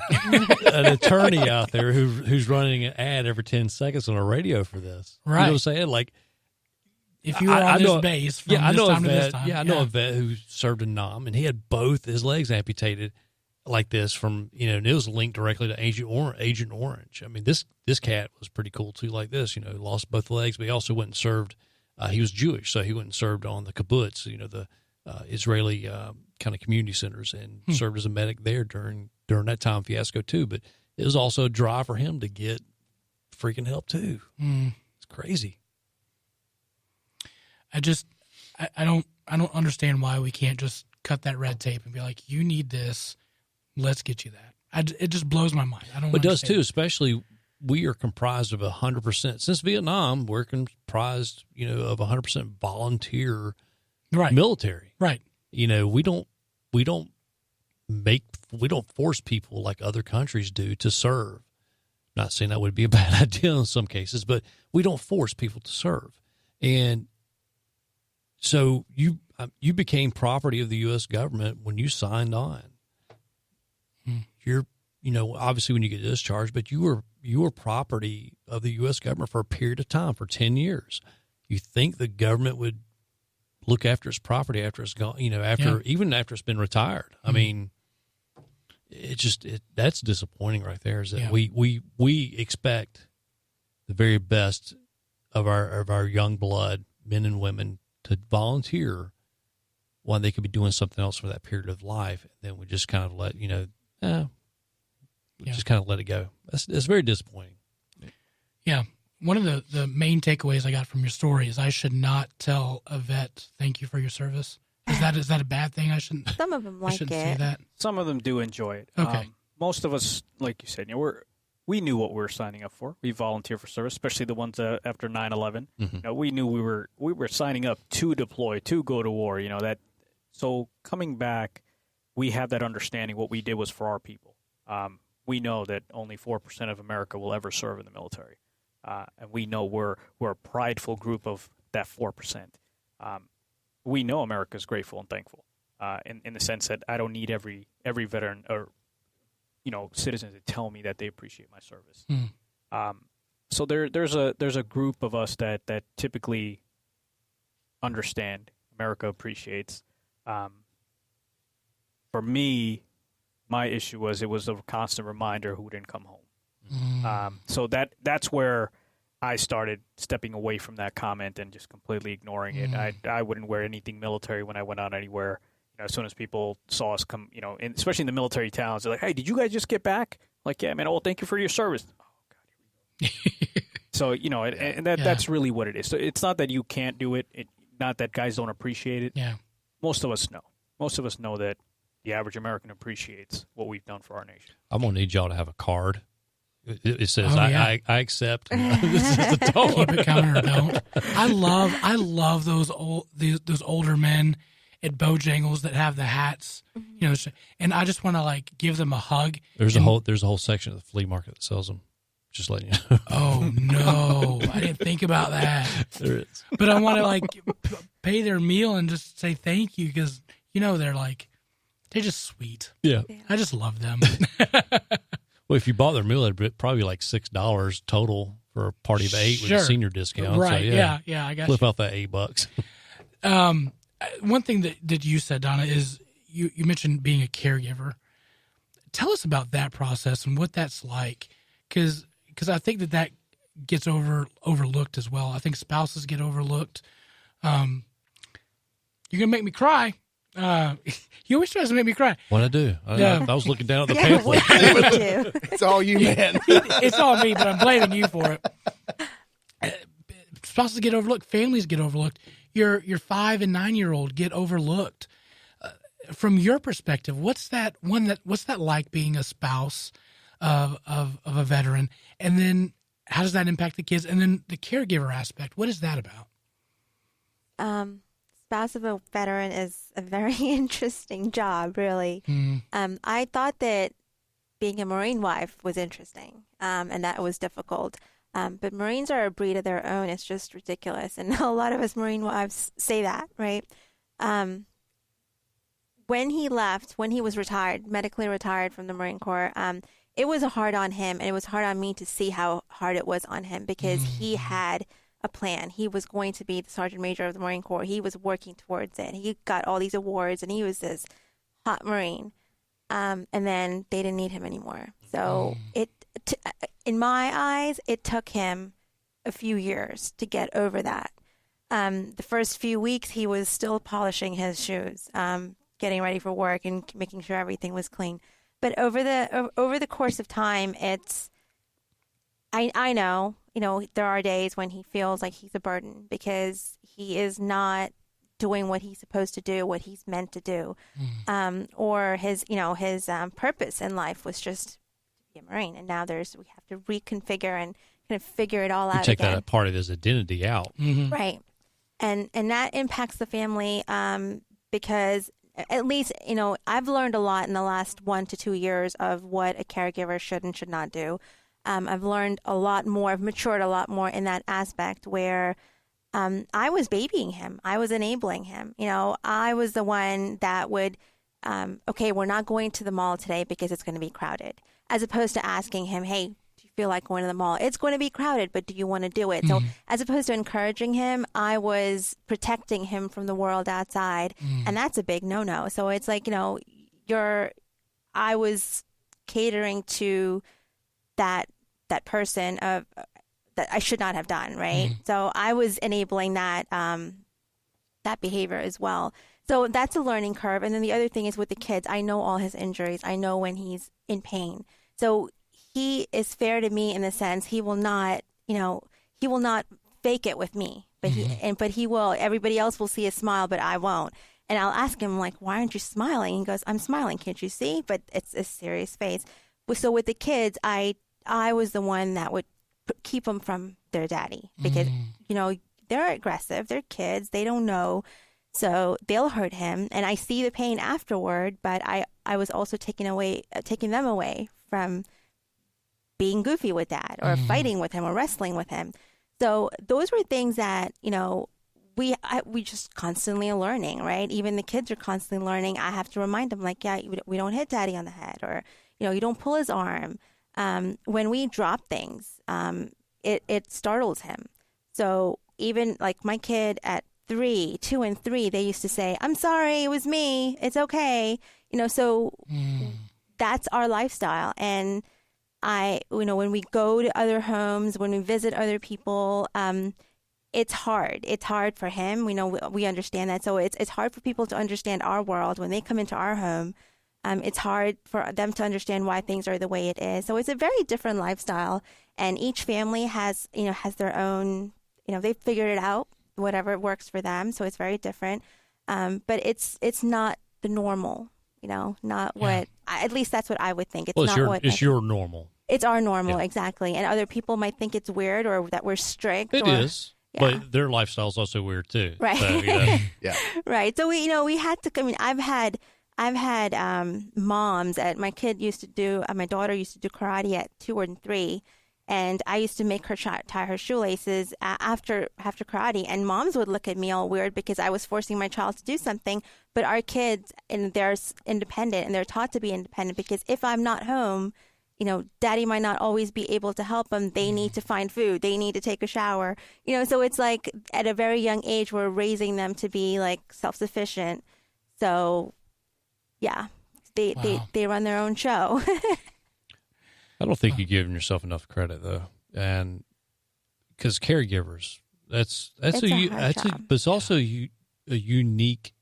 an attorney out there who's running an ad every 10 seconds on a radio for this? Right. You know what I'm saying? Like, if you were on this base from I this know time a to this vet. time. Yeah, I know a vet who served in Nam, and he had both his legs amputated like this from, and it was linked directly to Agent Orange. This cat was pretty cool too, like this, lost both legs, but he also went and served. He was Jewish, so he went and served on the kibbutz, the Israeli kind of community centers, and served as a medic there during that time fiasco too. But it was also a drive for him to get freaking help too. It's crazy. I don't understand why we can't just cut that red tape and be like, you need this, let's get you that. It just blows my mind. I don't. But it does too, especially we are comprised of 100% since Vietnam. We're comprised, of 100% volunteer. Right. Military. Right. We don't force people like other countries do to serve. Not saying that would be a bad idea in some cases, but we don't force people to serve. And so you became property of the U.S. government when you signed on. You're, obviously when you get discharged, but you were property of the U.S. government for a period of time, for 10 years. You think the government would look after its property after it's gone, even after it's been retired. I mean, that's disappointing right there, is that we expect the very best of our young blood, men and women, to volunteer when they could be doing something else for that period of life. And then we just kind of let, just kind of let it go. That's very disappointing. Yeah. One of the main takeaways I got from your story is I should not tell a vet, thank you for your service. Is that a bad thing? I shouldn't. Some of them like it. Say that. Some of them do enjoy it. Okay. Most of us, like you said, we knew what we were signing up for. We volunteer for service, especially the ones after 9/11. We knew we were signing up to deploy, to go to war. That. So coming back, we have that understanding. What we did was for our people. We know that only 4% of America will ever serve in the military. And we know we're a prideful group of that 4%. We know America is grateful and thankful in the sense that I don't need every veteran or citizen to tell me that they appreciate my service. So there's a group of us that typically understand America appreciates. For me, my issue was it was a constant reminder who didn't come home. So that's where I started stepping away from that comment and just completely ignoring it. I wouldn't wear anything military when I went out anywhere. As soon as people saw us come, especially in the military towns, they're like, "Hey, did you guys just get back?" Like, "Yeah, man. Oh, thank you for your service." Oh God, here we go. So that's really what it is. So it's not that you can't do it. Not that guys don't appreciate it. Yeah. Most of us know. Most of us know that the average American appreciates what we've done for our nation. I'm gonna need y'all to have a card. It says I accept. This is the don't. Keep it coming or don't. I love those older men at Bojangles that have the hats, and I just want to give them a hug. There's a whole section of the flea market that sells them. Just letting you know. Oh no, I didn't think about that. There is, but I want to pay their meal and just say thank you because they're just sweet. Yeah, I just love them. Well, if you bought their meal, it'd probably $6 total for a party of 8 with a senior discount. Right? So, yeah, I got flip out that $8. One thing that you said, Donna, is you mentioned being a caregiver. Tell us about that process and what that's like, because I think that gets overlooked as well. I think spouses get overlooked. You're gonna make me cry. He always tries to make me cry. What I do? I was looking down at the pamphlet. What did you do? It's all you, man. It's all me, but I'm blaming you for it. Spouses get overlooked. Families get overlooked. Your 5 and 9-year-old get overlooked. From your perspective, what's that like being a spouse of a veteran? And then how does that impact the kids? And then the caregiver aspect, what is that about? Spouse of a veteran is a very interesting job, really. I thought that being a Marine wife was interesting, and that was difficult. But Marines are a breed of their own. It's just ridiculous. And a lot of us Marine wives say that, right? When he left, when he was retired, medically retired from the Marine Corps, it was hard on him, and it was hard on me to see how hard it was on him because he had a plan. He was going to be the Sergeant Major of the Marine Corps. He was working towards it. He got all these awards, and he was this hot Marine. And then they didn't need him anymore. So in my eyes, it took him a few years to get over that. The first few weeks, he was still polishing his shoes, getting ready for work and making sure everything was clean. But over the course of time, I know, there are days when he feels like he's a burden because he is not doing what he's supposed to do, what he's meant to do, or his purpose in life was just to be a Marine, and now we have to reconfigure and kind of figure it all out. Take again. that part of his identity out, right? And that impacts the family because at least I've learned a lot in the last 1 to 2 years of what a caregiver should and should not do. I've learned a lot more. I've matured a lot more in that aspect where I was babying him. I was enabling him. I was the one that would, okay, we're not going to the mall today because it's going to be crowded, as opposed to asking him, hey, do you feel like going to the mall? It's going to be crowded, but do you want to do it? So as opposed to encouraging him, I was protecting him from the world outside, and that's a big no-no. So it's like, I was catering to that person of that I should not have done, right? So I was enabling that that behavior as well. So that's a learning curve. And then the other thing is with the kids, I know all his injuries. I know when he's in pain. So he is fair to me in the sense he will not, he will not fake it with me, but he will. Everybody else will see a smile, but I won't. And I'll ask him like, why aren't you smiling? He goes, I'm smiling. Can't you see? But it's a serious face. So with the kids, I was the one that would keep them from their daddy because, they're aggressive. They're kids. They don't know. So they'll hurt him. And I see the pain afterward, but I was also taking them away from being goofy with dad or fighting with him or wrestling with him. So those were things that, we just constantly are learning, right? Even the kids are constantly learning. I have to remind them like, yeah, we don't hit daddy on the head or, you don't pull his arm. When we drop things, it startles him. So even like my kid at 2 and 3, they used to say, I'm sorry, it was me. It's okay. So that's our lifestyle. And when we go to other homes, when we visit other people, it's hard. It's hard for him. We understand that. So it's hard for people to understand our world when they come into our home. It's hard for them to understand why things are the way it is. So it's a very different lifestyle, and each family has their own, they've figured it out, whatever works for them. So it's very different. But it's not the normal, not what, at least that's what I would think. It's your normal. It's our normal, exactly. And other people might think it's weird or that we're strict. It is. Yeah. But their lifestyle is also weird too. Right. So, Yeah. Right. So we had to, I've had moms my kid used to do, my daughter used to do karate at 2 and 3. And I used to make her tie her shoelaces after karate. And moms would look at me all weird because I was forcing my child to do something. But our kids, and they're independent, and they're taught to be independent, because if I'm not home, daddy might not always be able to help them. They need to find food. They need to take a shower. So it's like at a very young age, we're raising them to be like self-sufficient. So, yeah, they run their own show. I don't think you're giving yourself enough credit though, and because caregivers, but it's also a unique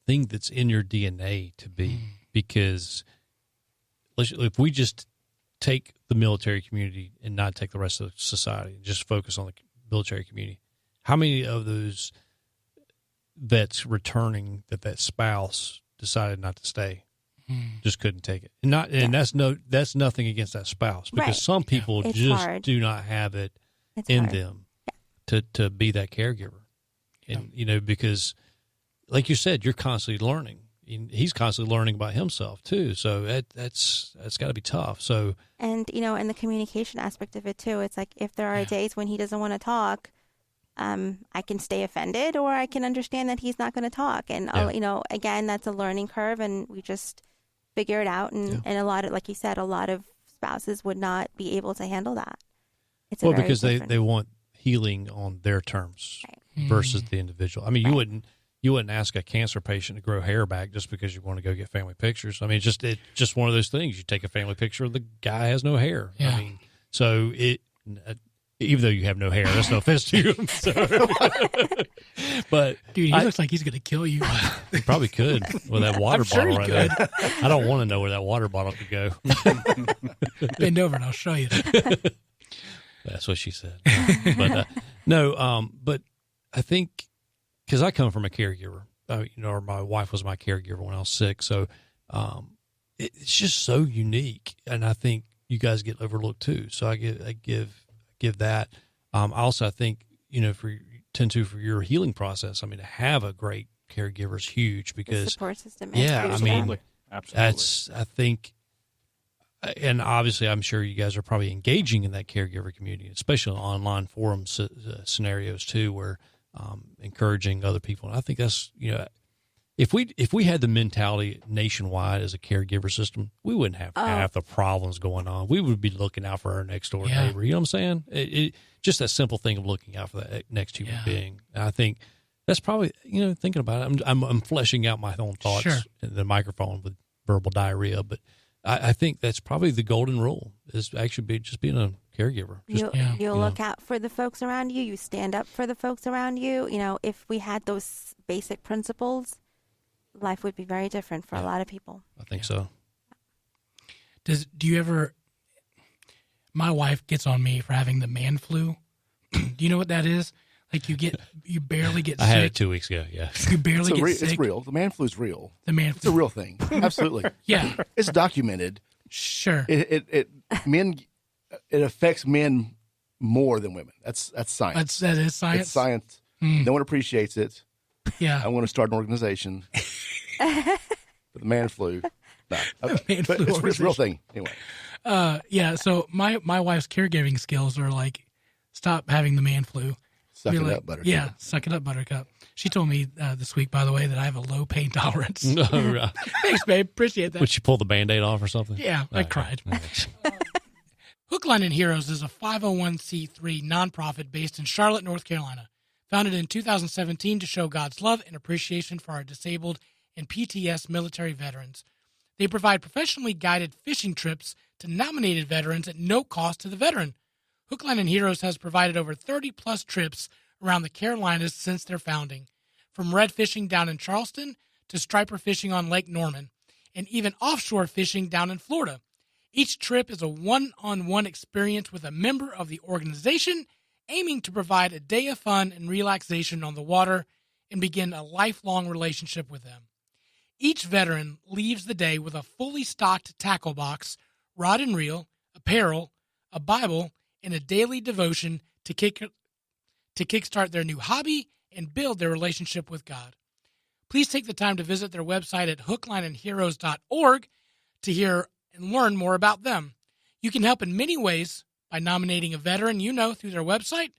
thing that's in your DNA to be. Because if we just take the military community and not take the rest of society, and just focus on the military community, how many of those vets returning that spouse decided not to stay? Just couldn't take it. And that's nothing against that spouse, because some people just do not have it in them to be that caregiver. And because like you said, you're constantly learning. He's constantly learning about himself too. So that's got to be tough. So, and and the communication aspect of it too. It's like, if there are days when he doesn't want to talk, I can stay offended, or I can understand that he's not going to talk. And again, that's a learning curve, and we just figure it out. And a lot of, like you said, a lot of spouses would not be able to handle that. Because they want healing on their terms versus the individual. I mean, you wouldn't ask a cancer patient to grow hair back just because you want to go get family pictures. I mean, it's just one of those things. You take a family picture, the guy has no hair. Yeah. I mean, so even though you have no hair, that's no offense to you. So. But dude, he looks like he's going to kill you. He probably could with that water bottle right there. I don't want to know where that water bottle could go. Bend over and I'll show you. That's what she said. But but I think, because I come from a caregiver, or my wife was my caregiver when I was sick. So it's just so unique, and I think you guys get overlooked too. So I give that. Also, I think for Tintu, for your healing process, I mean, to have a great caregiver is huge, because the support system. Absolutely. Absolutely. I think, and obviously, I'm sure you guys are probably engaging in that caregiver community, especially online forum scenarios too, where encouraging other people. And I think that's, if we had the mentality nationwide as a caregiver system, we wouldn't have half the problems going on. We would be looking out for our next door neighbor. You know what I'm saying? Just that simple thing of looking out for that next human being. And I think that's probably, thinking about it, I'm fleshing out my own thoughts in the microphone with verbal diarrhea, but I think that's probably the golden rule, is actually just being a caregiver. You look out for the folks around you. You stand up for the folks around you. If we had those basic principles, life would be very different for a lot of people. I think so. Do you ever? My wife gets on me for having the man flu. Do you know what that is? Like you barely get sick. I had it 2 weeks ago. Yeah, you barely get sick. It's real. The man flu is real. It's a real thing. Absolutely. Yeah, it's documented. Sure. It affects men more than women. That's science. That is science. It's science. No one appreciates it. Yeah. I want to start an organization. For the man flu. No. It's a real thing. Anyway. So my wife's caregiving skills are like, stop having the man flu. Suck it up, Buttercup. Yeah, suck it up, Buttercup. She told me this week, by the way, that I have a low pain tolerance. Right. Thanks, babe. Appreciate that. Would she pull the Band-Aid off or something? Yeah, I cried. Hook, Line, and Heroes is a 501c3 nonprofit based in Charlotte, North Carolina. Founded in 2017 to show God's love and appreciation for our disabled and PTS military veterans. They provide professionally guided fishing trips to nominated veterans at no cost to the veteran. Hook, Line, and Heroes has provided over 30-plus trips around the Carolinas since their founding, from red fishing down in Charleston to striper fishing on Lake Norman, and even offshore fishing down in Florida. Each trip is a one-on-one experience with a member of the organization, aiming to provide a day of fun and relaxation on the water and begin a lifelong relationship with them. Each veteran leaves the day with a fully stocked tackle box, rod and reel, apparel, a Bible, and a daily devotion to kickstart their new hobby and build their relationship with God. Please take the time to visit their website at hooklineandheroes.org to hear and learn more about them. You can help in many ways by nominating a veteran you know through their website,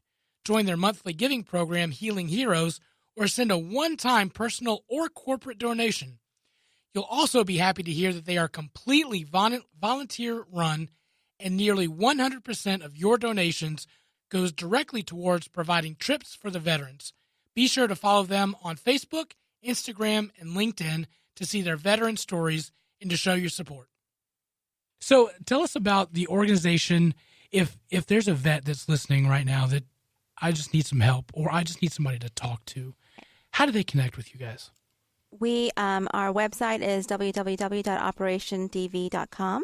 join their monthly giving program, Healing Heroes, or send a one-time personal or corporate donation. You'll also be happy to hear that they are completely volunteer-run, and nearly 100% of your donations goes directly towards providing trips for the veterans. Be sure to follow them on Facebook, Instagram, and LinkedIn to see their veteran stories and to show your support. So tell us about the organization. If there's a vet that's listening right now that I just need some help or I just need somebody to talk to, how do they connect with you guys? Our website is www.operationdv.com.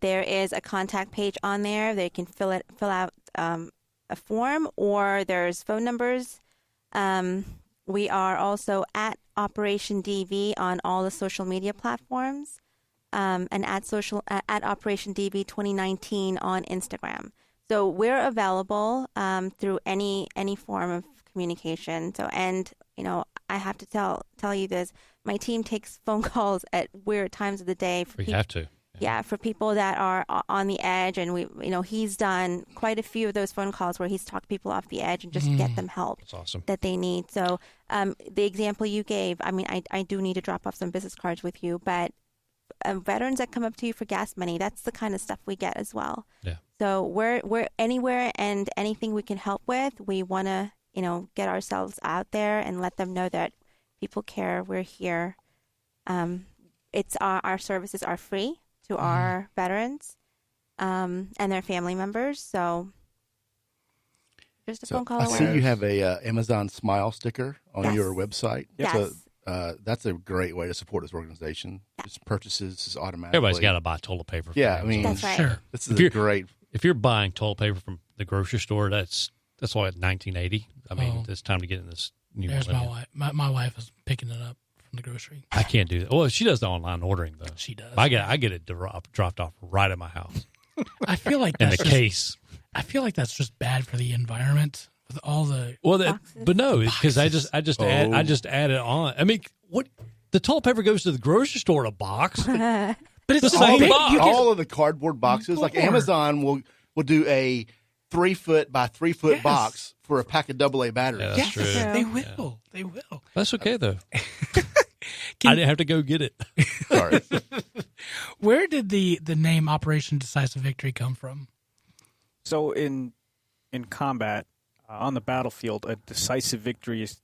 There is a contact page on there. They can fill out a form, or there's phone numbers. We are also at Operation DV on all the social media platforms, and at Operation DV 2019 on Instagram. So we're available through any form of communication. So, and I have to tell you this: my team takes phone calls at weird times of the day. We have to. Yeah, for people that are on the edge, and he's done quite a few of those phone calls where he's talked people off the edge and just get them help. That's awesome. That they need. So the example you gave, I mean, I do need to drop off some business cards with you, but veterans that come up to you for gas money, that's the kind of stuff we get as well. Yeah. So we're anywhere and anything we can help with, we want to get ourselves out there and let them know that people care. We're here. It's our services are free to our veterans and their family members. So just a phone call away. I see you have a Amazon Smile sticker on your website. Yes. So that's a great way to support this organization. Just purchases automatically. Everybody's got to buy toilet paper. Yeah, I mean, that's right. Sure. This is great. If you're buying toilet paper from the grocery store, that's why it's 1980. I mean, it's time to get in this new. There's my wife. My wife is picking it up from the grocery. I can't do that. Well, she does the online ordering though. She does. I get it dropped off right at my house I feel like in that's the case. I feel like that's just bad for the environment with all the. Well, but no, because I just add it on. I mean, what the toilet paper goes to the grocery store in a box, But it's the same big. box. All of the cardboard boxes, like Amazon will do a 3-foot by 3-foot box for a pack of AA batteries. Yeah, that's true. They will. They will. That's okay though. I didn't have to go get it. Sorry. Where did the name Operation Decisive Victory come from? So in combat, on the battlefield, a decisive victory is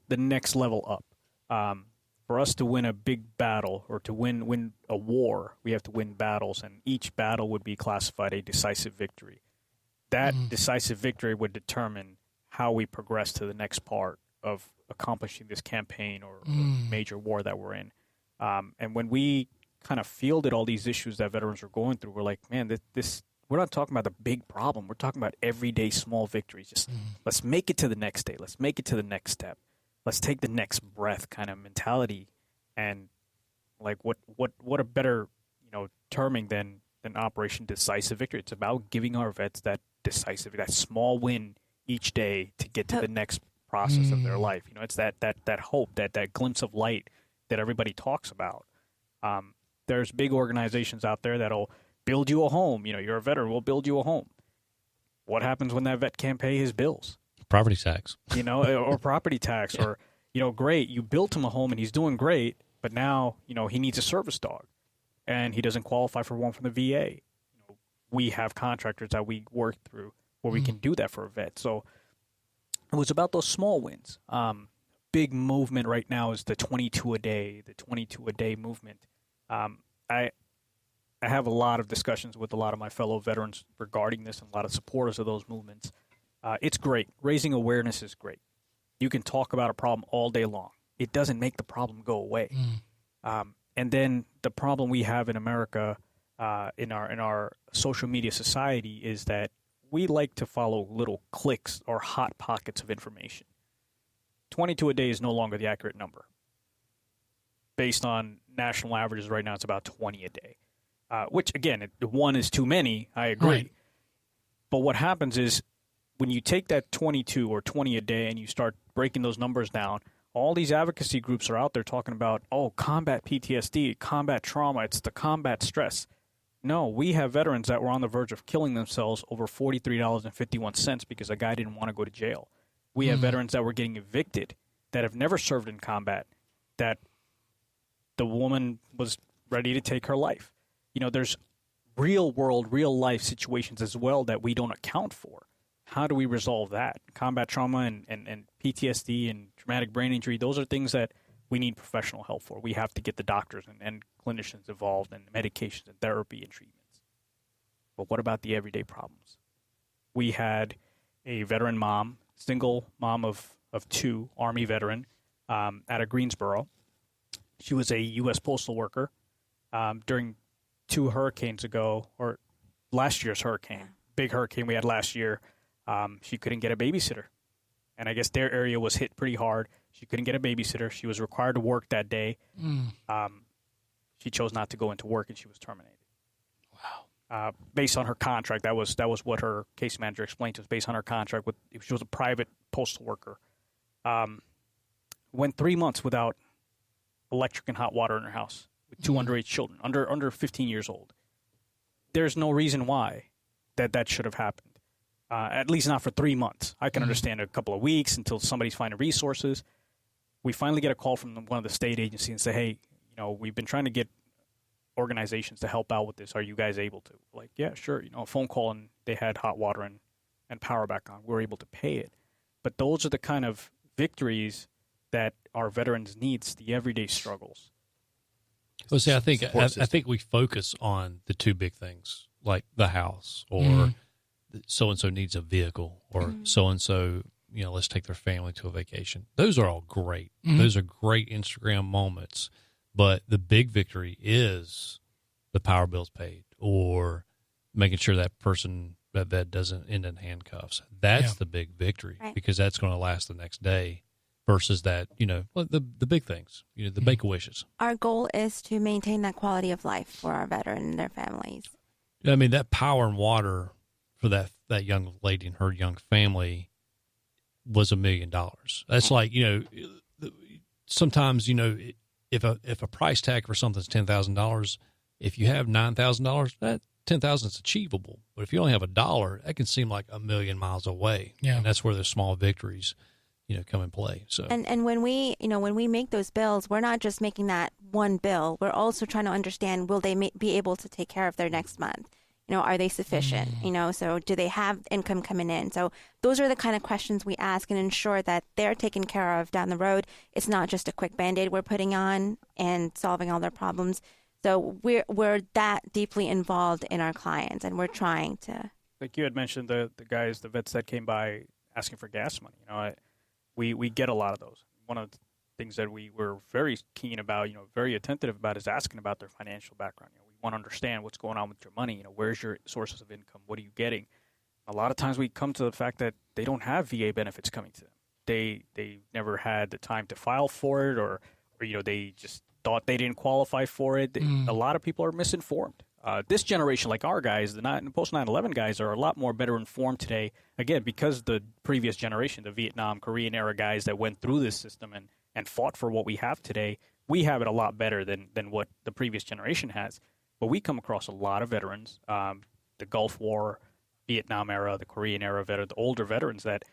the next level up. For us to win a big battle or to win a war, we have to win battles, and each battle would be classified a decisive victory. That decisive victory would determine how we progress to the next part of accomplishing this campaign or major war that we're in. And when we kind of fielded all these issues that veterans were going through, we're like, man, this we're not talking about the big problem. We're talking about everyday small victories. Just let's make it to the next day. Let's make it to the next step. Let's take the next breath kind of mentality. And like what a better terming than Operation Decisive Victory. It's about giving our vets that small win each day to get to the next process of their life. It's that hope, that glimpse of light that everybody talks about. There's big organizations out there that'll build you a home. You're a veteran, we'll build you a home. What happens when that vet can't pay his bills? Property tax. Or property tax, or great, you built him a home and he's doing great, but now he needs a service dog, and he doesn't qualify for one from the VA. We have contractors that we work through where we can do that for a vet. So it was about those small wins. Big movement right now is the 22 a day movement. I have a lot of discussions with a lot of my fellow veterans regarding this and a lot of supporters of those movements. It's great. Raising awareness is great. You can talk about a problem all day long. It doesn't make the problem go away. And then the problem we have in America, in our social media society, is that we like to follow little clicks or hot pockets of information. 22 a day is no longer the accurate number. Based on national averages right now, it's about 20 a day, which, again, one is too many. I agree. Right. But what happens is when you take that 22 or 20 a day and you start breaking those numbers down, all these advocacy groups are out there talking about, combat PTSD, combat trauma, it's the combat stress. No, we have veterans that were on the verge of killing themselves over $43.51 because a guy didn't want to go to jail. We have veterans that were getting evicted that have never served in combat, that the woman was ready to take her life. There's real world, real life situations as well that we don't account for. How do we resolve that? Combat trauma and PTSD and traumatic brain injury, those are things that we need professional help for. We have to get the doctors and clinicians involved in medications and therapy and treatments. But what about the everyday problems? We had a veteran mom, single mom of two, Army veteran, out of Greensboro. She was a U.S. postal worker during 2 hurricanes ago, or last year's hurricane, big hurricane we had last year. She couldn't get a babysitter. And I guess their area was hit pretty hard. She couldn't get a babysitter. She was required to work that day. She chose not to go into work, and she was terminated. Wow. Based on her contract, that was what her case manager explained to us. Based on her contract, she was a private postal worker. Went 3 months without electric and hot water in her house with 2 underage children, under 15 years old. There's no reason why that should have happened. At least not for 3 months. I can understand a couple of weeks until somebody's finding resources. We finally get a call from one of the state agencies and say, hey, we've been trying to get organizations to help out with this. Are you guys able to? Like, yeah, sure. A phone call and they had hot water and power back on. We were able to pay it. But those are the kind of victories that our veterans needs, the everyday struggles. Well, see, I think we focus on the 2 big things, like the house or so-and-so needs a vehicle or so-and-so, let's take their family to a vacation. Those are all great. Those are great Instagram moments. But the big victory is the power bills paid or making sure that person that doesn't end in handcuffs. That's the big victory because that's going to last the next day versus that, the big things, the make-a-wishes. Our goal is to maintain that quality of life for our veterans and their families. I mean, that power and water for that young lady and her young family was $1 million. That's like, sometimes, if a price tag for something's $10,000, if you have $9,000, that $10,000 is achievable. But if you only have $1, that can seem like a million miles away. Yeah. And that's where the small victories, come in play. So and when we make those bills, we're not just making that one bill. We're also trying to understand, will they be able to take care of their next month? Are they sufficient? So do they have income coming in? So those are the kind of questions we ask and ensure that they're taken care of down the road. It's not just a quick Band-Aid we're putting on and solving all their problems. So we're that deeply involved in our clients, and we're trying to. Like you had mentioned, the vets that came by asking for gas money. We get a lot of those. One of the things that we were very keen about, very attentive about, is asking about their financial background. We want to understand what's going on with your money. Where's your sources of income? What are you getting? A lot of times we come to the fact that they don't have VA benefits coming to them. They never had the time to file for it, or they just thought they didn't qualify for it. A lot of people are misinformed. This generation, like our guys, the post 9/11 guys, are a lot more better informed today. Again, because the previous generation, the Vietnam, Korean era guys that went through this system and fought for what we have today, we have it a lot better than what the previous generation has. But we come across a lot of veterans, the Gulf War, Vietnam era, the Korean era veterans, the older veterans that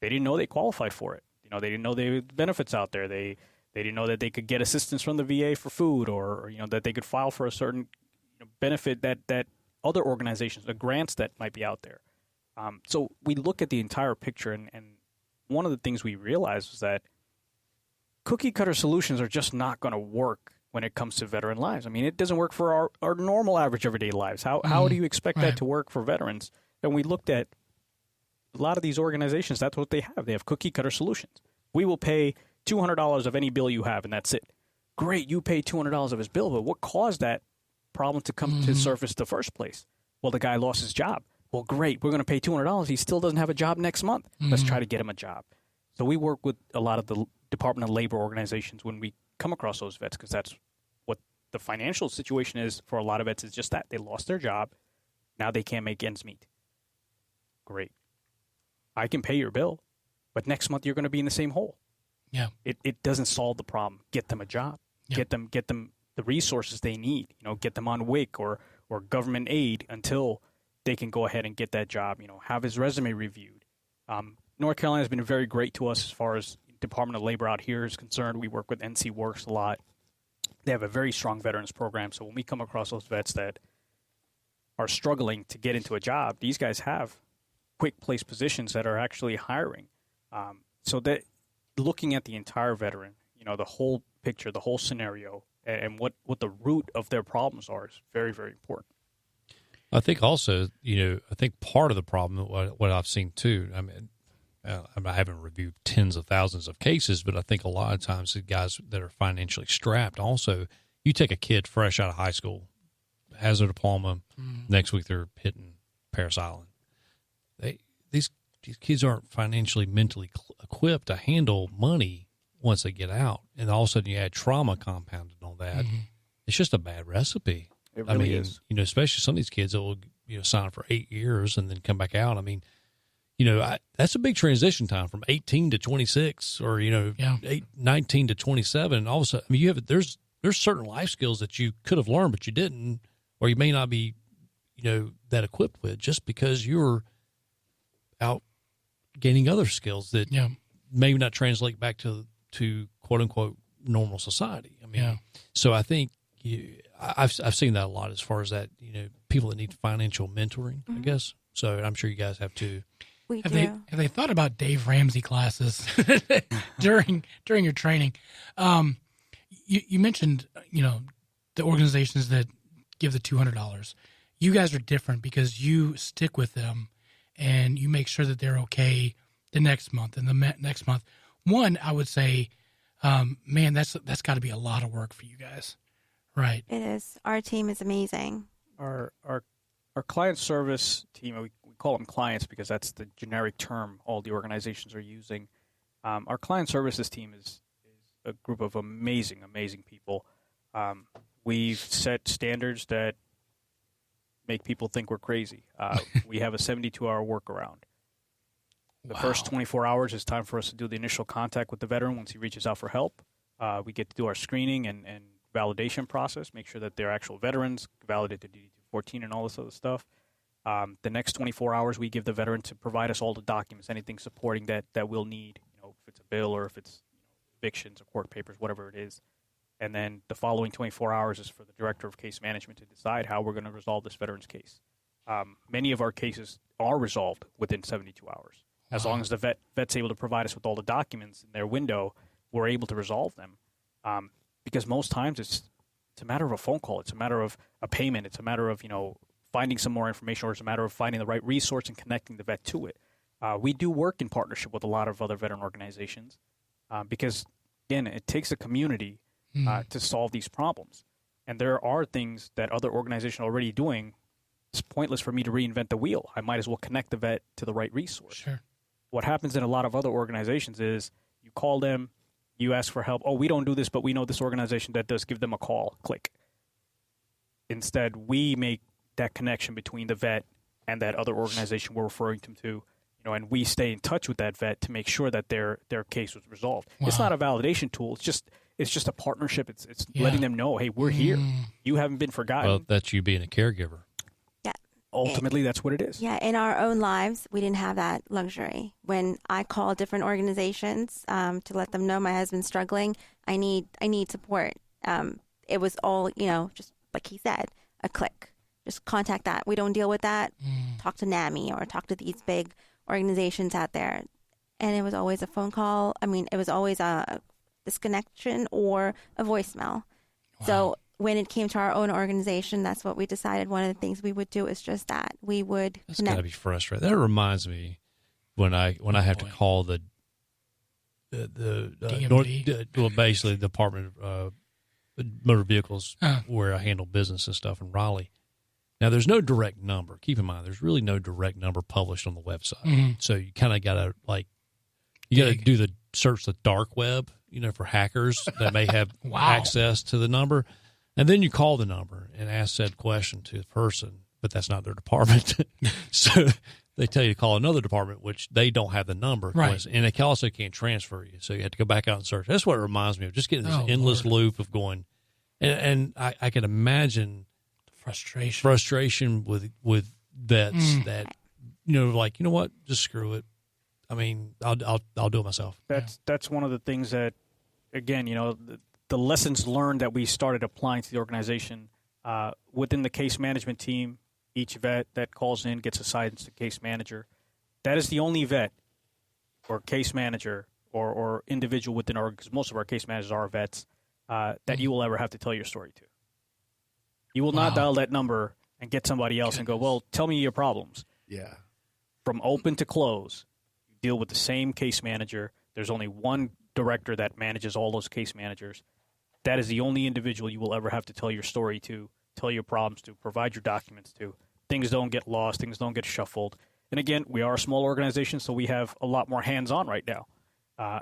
they didn't know they qualified for it. They didn't know there were benefits out there. They didn't know that they could get assistance from the VA for food, or that they could file for a certain benefit that other organizations, the grants that might be out there. So we look at the entire picture, and one of the things we realized was that cookie cutter solutions are just not going to work when it comes to veteran lives. I mean, it doesn't work for our normal, average, everyday lives. How do you expect that to work for veterans? And we looked at a lot of these organizations. That's what they have. They have cookie-cutter solutions. We will pay $200 of any bill you have, and that's it. Great, you pay $200 of his bill, but what caused that problem to come to surface in the first place? Well, the guy lost his job. Well, great, we're going to pay $200. He still doesn't have a job next month. Let's try to get him a job. So we work with a lot of the Department of Labor organizations when we come across those vets, because that's what the financial situation is for a lot of vets, is just that. They lost their job. Now they can't make ends meet. Great. I can pay your bill, but next month you're going to be in the same hole. Yeah. It doesn't solve the problem. Get them a job. Yeah. Get them the resources they need. Get them on WIC or government aid until they can go ahead and get that job. Have his resume reviewed. North Carolina has been very great to us as far as Department of Labor out here is concerned. We work with NC Works a lot. They have a very strong veterans program. So when we come across those vets that are struggling to get into a job, these guys have quick place positions that are actually hiring. So that looking at the entire veteran, the whole picture, the whole scenario, and what the root of their problems are is very, very important. I think also, I think part of the problem, what I've seen too, I haven't reviewed tens of thousands of cases, but I think a lot of times the guys that are financially strapped, also, you take a kid fresh out of high school, has a diploma, next week they're hitting Paris Island. These kids aren't financially, mentally equipped to handle money once they get out. And all of a sudden you add trauma compounded on that. It's just a bad recipe. It really is. Especially some of these kids that will, sign up for 8 years and then come back out. That's a big transition time from 18 to 26 or, 19 to 27. And all of a sudden, there's certain life skills that you could have learned, but you didn't, or you may not be, that equipped with just because you're out gaining other skills that maybe not translate back to quote unquote normal society. So I think I've seen that a lot as far as that, people that need financial mentoring, I guess. So I'm sure you guys have too. Have they thought about Dave Ramsey classes during your training? You mentioned, the organizations that give the $200. You guys are different because you stick with them and you make sure that they're okay the next month and the next month. One, I would say, man, that's got to be a lot of work for you guys, right? It is. Our team is amazing. Our client service team, we call them clients because that's the generic term all the organizations are using. Our client services team is a group of amazing people. We've set standards that make people think we're crazy. We have a 72-hour workaround. The first 24 hours is time for us to do the initial contact with the veteran once he reaches out for help. We get to do our screening and validation process, make sure that they're actual veterans, validate the DD-214 and all this other stuff. The next 24 hours, we give the veteran to provide us all the documents, anything supporting that we'll need, if it's a bill or if it's evictions or court papers, whatever it is. And then the following 24 hours is for the director of case management to decide how we're going to resolve this veteran's case. Many of our cases are resolved within 72 hours. As long as the vet's able to provide us with all the documents in their window, we're able to resolve them. Because most times it's a matter of a phone call. It's a matter of a payment. It's a matter of, finding some more information, or it's a matter of finding the right resource and connecting the vet to it. We do work in partnership with a lot of other veteran organizations because, again, it takes a community to solve these problems. And there are things that other organizations are already doing. It's pointless for me to reinvent the wheel. I might as well connect the vet to the right resource. Sure. What happens in a lot of other organizations is you call them, you ask for help. Oh, we don't do this, but we know this organization that does. Give them a call. Click. Instead, we make that connection between the vet and that other organization we're referring them to, and we stay in touch with that vet to make sure that their case was resolved. Wow. It's not a validation tool. It's just a partnership. It's letting them know, hey, we're here. You haven't been forgotten. Well, that's you being a caregiver. Yeah. Ultimately, that's what it is. Yeah. In our own lives, we didn't have that luxury. When I call different organizations to let them know my husband's struggling, I need support. It was all, just like he said, a click. Just contact that. We don't deal with that. Talk to NAMI or talk to these big organizations out there. And it was always a phone call. It was always a disconnection or a voicemail. So when it came to our own organization, that's what we decided. One of the things we would do is just that. We would That's got to be frustrating. That reminds me when I have to call the DMV? well, basically the Department of Motor Vehicles, where I handle business and stuff in Raleigh. Now, there's no direct number. Keep in mind, there's really no direct number published on the website. Mm-hmm. So you kind of got to do the search the dark web, for hackers that may have access to the number. And then you call the number and ask said question to the person, but that's not their department. So they tell you to call another department, which they don't have the number. Right. And they also can't transfer you. So you have to go back out and search. That's what it reminds me of, just getting this endless loop of going. And I can imagine frustration with vets that, like, you know what, just screw it. I mean, I'll do it myself. That's one of the things that, again, the lessons learned that we started applying to the organization within the case management team. Each vet that calls in gets assigned to case manager. That is the only vet or case manager or individual within our, because most of our case managers are vets, that you will ever have to tell your story to. You will not dial that number and get somebody else and go, well, tell me your problems. Yeah. From open to close, you deal with the same case manager. There's only one director that manages all those case managers. That is the only individual you will ever have to tell your story to, tell your problems to, provide your documents to. Things don't get lost. Things don't get shuffled. And again, we are a small organization, so we have a lot more hands-on right now.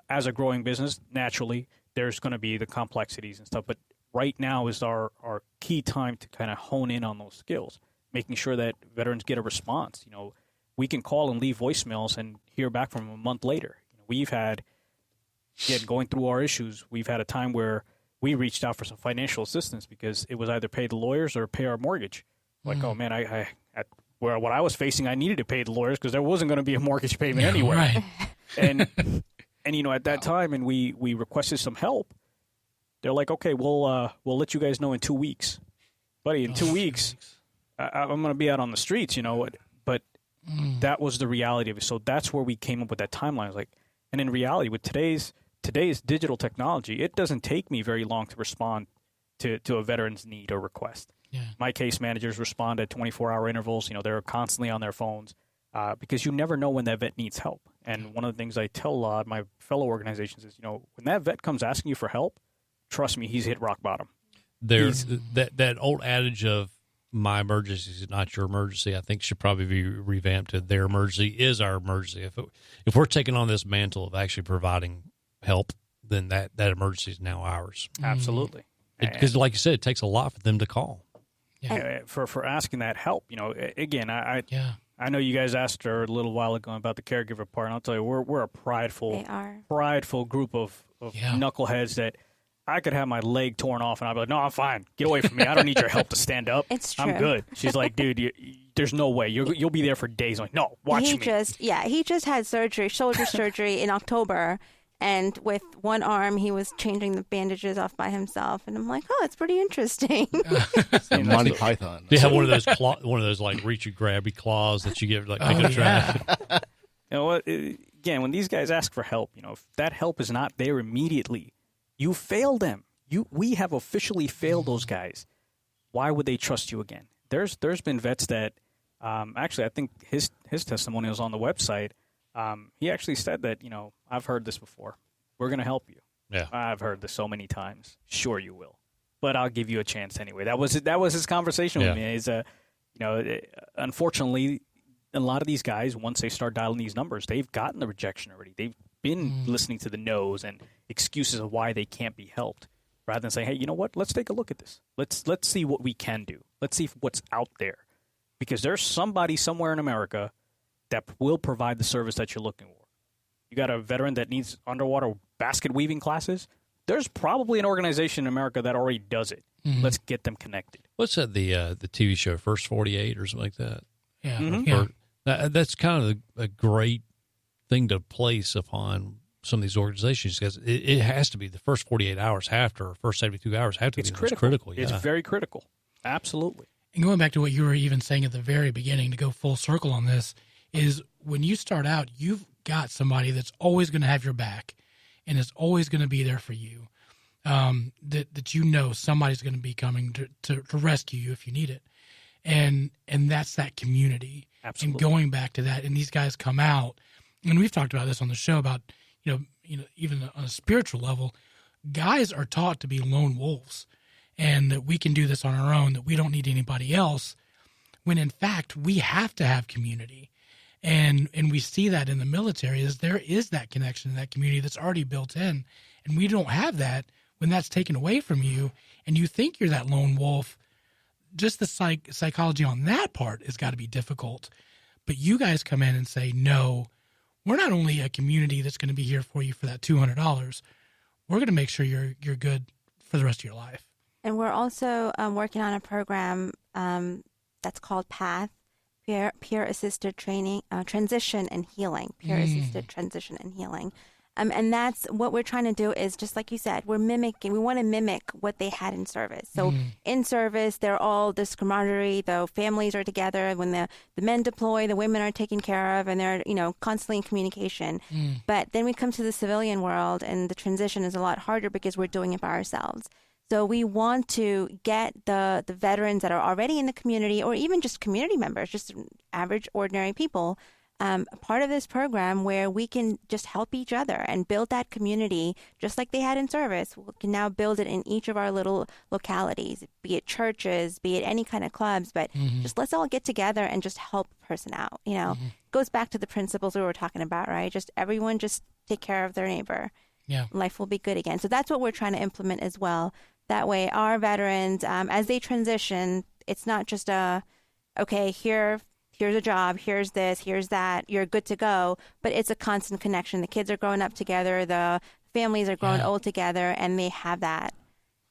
As a growing business, naturally, there's going to be the complexities and stuff. But right now is our key time to kind of hone in on those skills, making sure that veterans get a response. We can call and leave voicemails and hear back from them a month later. We've had, again, going through our issues, we've had a time where we reached out for some financial assistance because it was either pay the lawyers or pay our mortgage. Like, oh man, what I was facing, I needed to pay the lawyers because there wasn't going to be a mortgage payment anyway. Right. And at that time, and we requested some help. They're like, okay, we'll let you guys know in 2 weeks, buddy. In 2 weeks, I'm going to be out on the streets, But that was the reality of it. So that's where we came up with that timeline. I was like, and in reality, with today's digital technology, it doesn't take me very long to respond to a veteran's need or request. Yeah. My case managers respond at 24-hour intervals. They're constantly on their phones because you never know when that vet needs help. And one of the things I tell a lot of my fellow organizations is, when that vet comes asking you for help, trust me, he's hit rock bottom. There's that old adage of my emergency is not your emergency. I think should probably be revamped to their emergency is our emergency. If we're taking on this mantle of actually providing help, then that emergency is now ours. Absolutely. Because, like you said, it takes a lot for them to call. Yeah. For asking that help, again, I know you guys asked her a little while ago about the caregiver part, and I'll tell you, we're a prideful group of knuckleheads that I could have my leg torn off, and I'd be like, no, I'm fine. Get away from me. I don't need your help to stand up. It's true. I'm good. She's like, dude, there's no way. You'll be there for days. I'm like, no, watch me. He just had shoulder surgery in October. And with one arm, he was changing the bandages off by himself, and I'm like, "Oh, it's pretty interesting." Monty Python. They have one of those like reach and grabby claws that you get like pick up trash. What? Again, when these guys ask for help, if that help is not there immediately, you fail them. We have officially failed those guys. Why would they trust you again? There's been vets that actually I think his testimony was on the website. He actually said that, I've heard this before. We're going to help you. Yeah. I've heard this so many times. Sure you will. But I'll give you a chance anyway. That was his conversation with me. Is unfortunately, a lot of these guys, once they start dialing these numbers, they've gotten the rejection already. They've been listening to the no's and excuses of why they can't be helped, rather than saying, hey, you know what? Let's take a look at this. Let's see what we can do. Let's see what's out there. Because there's somebody somewhere in America that will provide the service that you're looking for. You got a veteran that needs underwater basket weaving classes? There's probably an organization in America that already does it. Mm-hmm. Let's get them connected. What's that, the TV show, First 48 or something like that? Yeah. Mm-hmm. Yeah. That's kind of a great thing to place upon some of these organizations because it has to be the first 48 hours or first 72 hours have to be critical. Yeah. It's very critical. Absolutely. And going back to what you were even saying at the very beginning, to go full circle on this, is when you start out, you've got somebody that's always going to have your back and is always going to be there for you. that you know somebody's going to be coming to rescue you if you need it, and that's that community. Absolutely. And going back to that, and these guys come out, and we've talked about this on the show about you know even on a spiritual level, guys are taught to be lone wolves, and that we can do this on our own, that we don't need anybody else, when in fact we have to have community. And we see that in the military, is there is that connection in that community that's already built in, and we don't have that when that's taken away from you, and you think you're that lone wolf. Just the psychology on that part has got to be difficult. But you guys come in and say, no, we're not only a community that's going to be here for you for that $200. We're going to make sure you're good for the rest of your life. And we're also working on a program that's called PATH, Peer Assisted Training, Transition and Healing. Peer Assisted Transition and Healing. And that's what we're trying to do is, just like you said, we want to mimic what they had in service. So in service, they're all this camaraderie, the families are together. When the men deploy, the women are taken care of, and they're, constantly in communication. But then we come to the civilian world, and the transition is a lot harder because we're doing it by ourselves. So we want to get the veterans that are already in the community, or even just community members, just average, ordinary people, part of this program where we can just help each other and build that community just like they had in service. We can now build it in each of our little localities, be it churches, be it any kind of clubs, but just let's all get together and just help a person out. It goes back to the principles we were talking about, right? Just everyone just take care of their neighbor. Yeah. Life will be good again. So that's what we're trying to implement as well. That way our veterans, as they transition, it's not just here's a job, here's this, here's that, you're good to go. But it's a constant connection. The kids are growing up together, the families are growing old together, and they have that,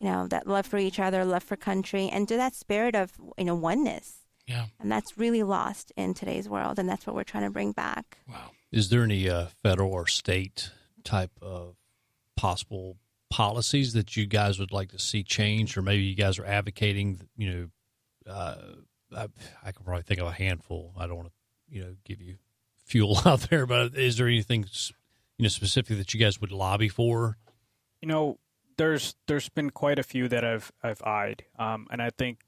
that love for each other, love for country, and to that spirit of, oneness. Yeah. And that's really lost in today's world, and that's what we're trying to bring back. Wow. Is there any federal or state type of possible policies that you guys would like to see changed, or maybe you guys are advocating, I can probably think of a handful. I don't want to, give you fuel out there, but is there anything, specific that you guys would lobby for? There's been quite a few that I've eyed, and I think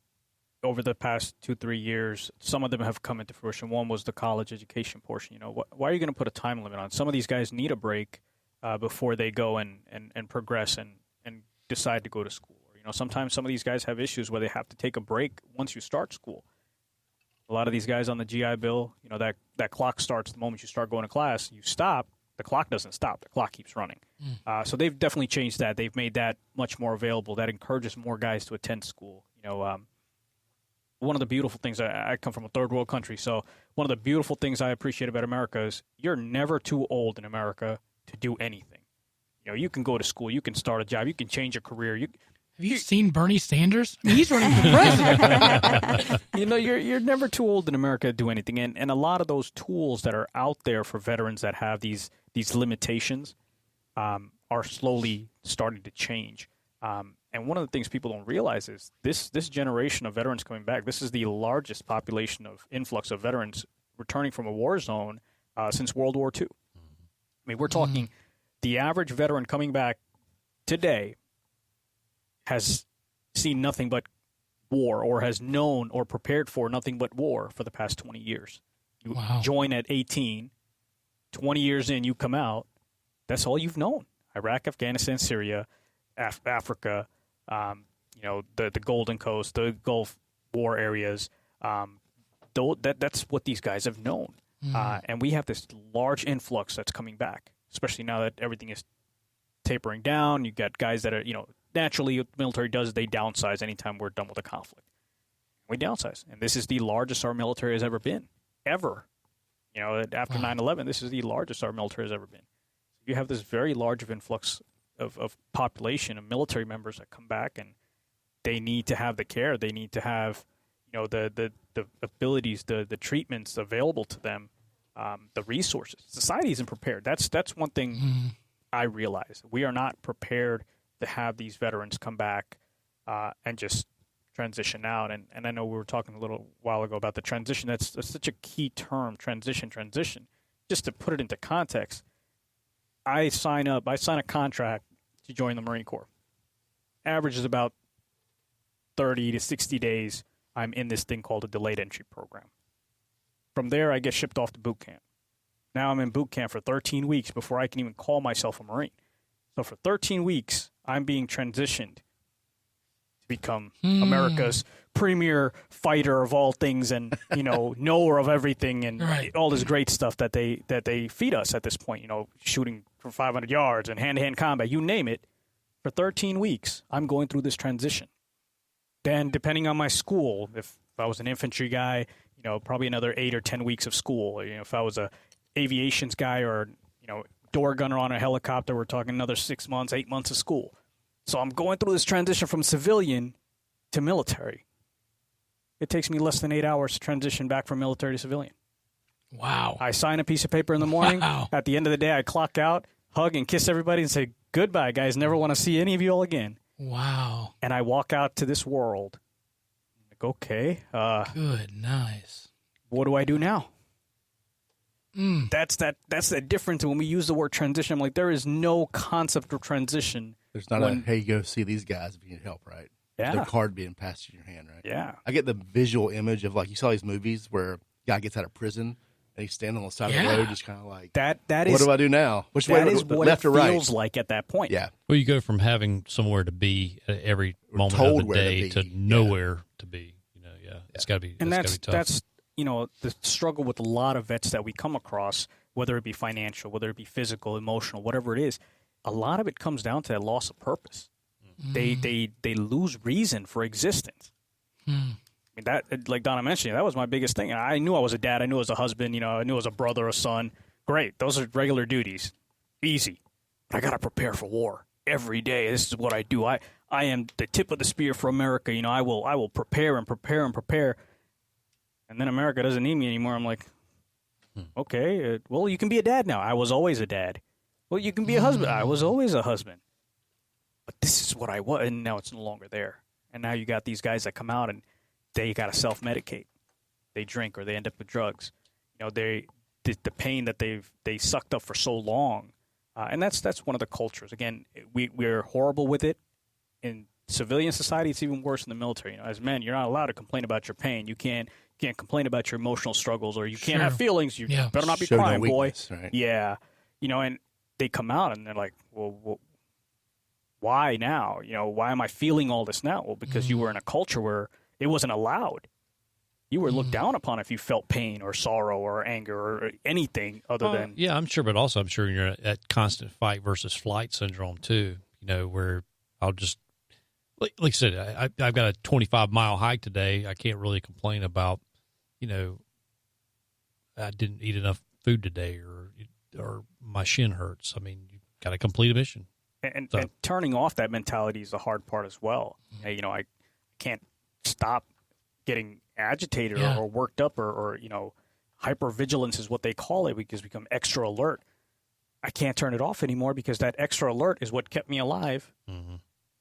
over the past 2-3 years, some of them have come into fruition. One was the college education portion. Why are you going to put a time limit on? Some of these guys need a break before they go and progress and decide to go to school. Sometimes some of these guys have issues where they have to take a break once you start school. A lot of these guys on the GI Bill, that clock starts the moment you start going to class. You stop, the clock doesn't stop. The clock keeps running. So they've definitely changed that. They've made that much more available. That encourages more guys to attend school. One of the beautiful things, I come from a third world country, so one of the beautiful things I appreciate about America is you're never too old in America to do anything. You can go to school, you can start a job, you can change your career. Have you seen Bernie Sanders? I mean, he's running for president. You're never too old in America to do anything. And a lot of those tools that are out there for veterans that have these limitations are slowly starting to change. And one of the things people don't realize is this generation of veterans coming back, this is the largest population of influx of veterans returning from a war zone since World War II. I mean, we're talking the average veteran coming back today has seen nothing but war, or has known or prepared for nothing but war for the past 20 years. You join at 18, 20 years in, you come out, that's all you've known. Iraq, Afghanistan, Syria, Africa, the Golden Coast, the Gulf War areas. That's what these guys have known. And we have this large influx that's coming back, especially now that everything is tapering down. You've got guys that are, naturally what the military does is they downsize anytime we're done with a conflict. We downsize. And this is the largest our military has ever been, ever. After 9/11, this is the largest our military has ever been. You have this very large of influx of population of military members that come back, and they need to have the care. They need to have, the abilities, the treatments available to them, the resources. Society isn't prepared. That's one thing I realize. We are not prepared to have these veterans come back and just transition out. And I know we were talking a little while ago about the transition. That's such a key term, transition. Just to put it into context, I sign a contract to join the Marine Corps. average is about 30 to 60 days. I'm in this thing called a delayed entry program. From there, I get shipped off to boot camp. Now I'm in boot camp for 13 weeks before I can even call myself a Marine. So for 13 weeks, I'm being transitioned to become America's premier fighter of all things, and knower of everything, and all this great stuff that they feed us at this point. Shooting from 500 yards and hand-to-hand combat, you name it. For 13 weeks, I'm going through this transition. Then, depending on my school, if I was an infantry guy, probably another 8 or 10 weeks of school. If I was a aviations guy or door gunner on a helicopter, we're talking another 6 months, 8 months of school. So I'm going through this transition from civilian to military. It takes me less than 8 hours to transition back from military to civilian. Wow. I sign a piece of paper in the morning. Wow. At the end of the day, I clock out, hug and kiss everybody and say, goodbye, guys. Never want to see any of you all again. Wow. And I walk out to this world. Like, okay. Good, nice. What do I do now? That's the difference when we use the word transition. I'm like, there is no concept of transition. There's not hey, go see these guys if you need help, right? Yeah. Their card being passed in your hand, right? Yeah. I get the visual image of, like, you saw these movies where a guy gets out of prison and he's standing on the side of the road, just kind of like, that what is, do I do now? Which that way, is what left it or right? feels like at that point. Yeah. Well, you go from having somewhere to be at every moment told of the where to day be. to nowhere to be. It's got to be. And that's the struggle with a lot of vets that we come across, whether it be financial, whether it be physical, emotional, whatever it is. A lot of it comes down to that loss of purpose. They lose reason for existence. I mean, that, like Donna mentioned, that was my biggest thing. I knew I was a dad. I knew I was a husband. I knew I was a brother, a son. Great. Those are regular duties. Easy. But I got to prepare for war every day. This is what I do. I am the tip of the spear for America. I will prepare and prepare and prepare. And then America doesn't need me anymore. I'm like, okay, well, you can be a dad now. I was always a dad. Well, you can be a husband. I was always a husband. But this is what I was, and now it's no longer there. And now you got these guys that come out and they got to self-medicate. They drink or they end up with drugs. The pain that they sucked up for so long, and that's one of the cultures. Again, we're horrible with it. In civilian society, it's even worse in the military. As men, you're not allowed to complain about your pain. You can't complain about your emotional struggles, or you can't have feelings. You better not be Show crying, no weakness, boy. Right? Yeah, and they come out and they're like, well, why now? Why am I feeling all this now? Well, because you were in a culture where it wasn't allowed. You were looked down upon if you felt pain or sorrow or anger or anything other than... Yeah, I'm sure, but also I'm sure you're at constant fight versus flight syndrome too, where I'll just... Like I said, I've got a 25-mile hike today. I can't really complain about, I didn't eat enough food today or my shin hurts. I mean, you got to complete a mission. And turning off that mentality is the hard part as well. I can't stop getting agitated or worked up or hypervigilance is what they call it, because we become extra alert. I can't turn it off anymore because that extra alert is what kept me alive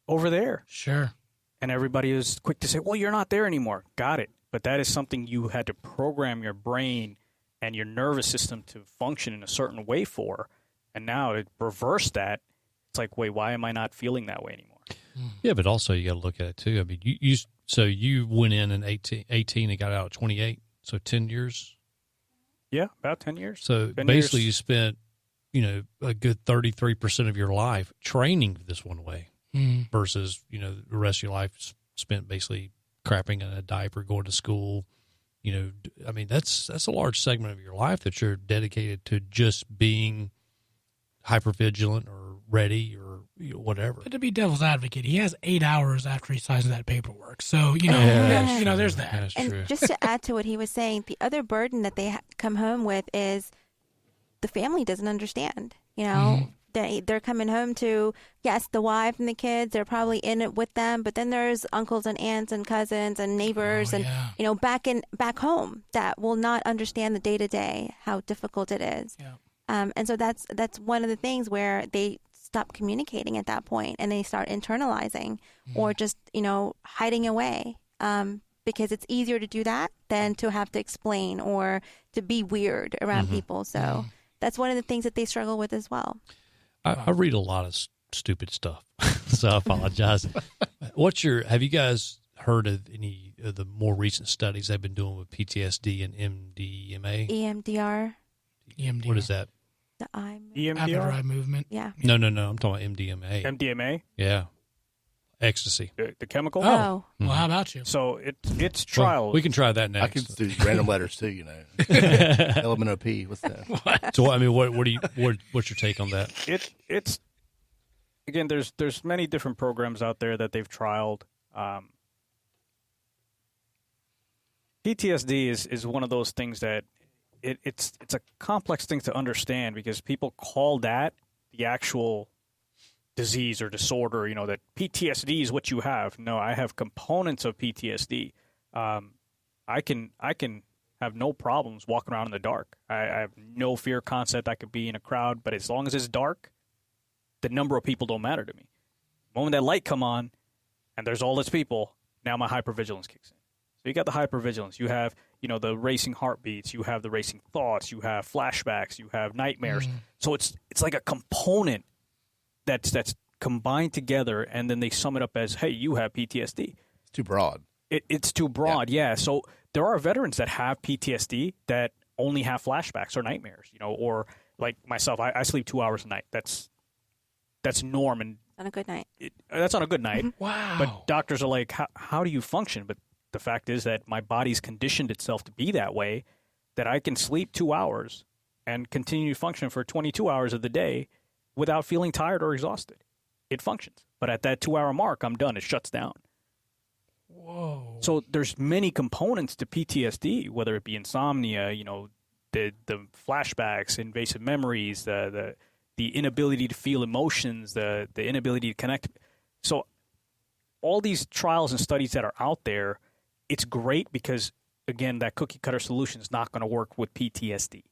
over there. Sure. And everybody is quick to say, well, you're not there anymore. Got it. But that is something you had to program your brain and your nervous system to function in a certain way for. And now to reverse that, it's like, wait, why am I not feeling that way anymore? Yeah, but also you got to look at it too. I mean, you went in 18 and got out at 28, so 10 years. Yeah, about 10 years. So basically, you spent a good 33% of your life training this one way, versus the rest of your life spent basically crapping in a diaper, going to school. I mean, that's a large segment of your life that you're dedicated to just being hypervigilant or ready or whatever. But to be devil's advocate, he has 8 hours after he signs that paperwork. So, there's that. That's and true. Just to add to what he was saying, the other burden that they come home with is the family doesn't understand. They're coming home to, yes, the wife and the kids, they're probably in it with them, but then there's uncles and aunts and cousins and neighbors back home that will not understand the day-to-day, how difficult it is. Yeah. And so that's one of the things where they stop communicating at that point and they start internalizing or just, hiding away because it's easier to do that than to have to explain or to be weird around people. So that's one of the things that they struggle with as well. I read a lot of stupid stuff. so I apologize. Have you guys heard of any of the more recent studies they've been doing with PTSD and MDMA? EMDR. EMDR. What is that? The Rapid EMDR? eye movement. Yeah. No. I'm talking about MDMA. MDMA? Yeah. Ecstasy. The chemical? Oh. Well, how about you? So it's trial. Well, we can try that next. I can do random letters too, you know. LMNOP, what's that? So, I mean, what's your take on that? It's again, there's many different programs out there that they've trialed. PTSD is one of those things that it's a complex thing to understand because people call that the actual disease or disorder, you know, that PTSD is what you have. No, I have components of PTSD. I can have no problems walking around in the dark. I have no fear concept. I could be in a crowd, but as long as it's dark, the number of people don't matter to me. The moment that light come on and there's all this people, now my hypervigilance kicks in. So you got the hypervigilance. You have, you know, the racing heartbeats. You have the racing thoughts. You have flashbacks. You have nightmares. So it's like a component that's combined together, and then they sum it up as, hey, you have PTSD. It's too broad. It's too broad, yeah. So there are veterans that have PTSD that only have flashbacks or nightmares, you know, or like myself, I sleep 2 hours a night. That's norm. And On a good night. that's on a good night. Wow. But doctors are like, how do you function? But the fact is that my body's conditioned itself to be that way, that I can sleep 2 hours and continue to function for 22 hours of the day without feeling tired or exhausted. It functions. But at that 2 hour mark, I'm done. It shuts down. Whoa. So there's many components to PTSD, whether it be insomnia, you know, the flashbacks, invasive memories, the inability to feel emotions, the inability to connect. So all these trials and studies that are out there, it's great because, again, that cookie cutter solution is not going to work with PTSD.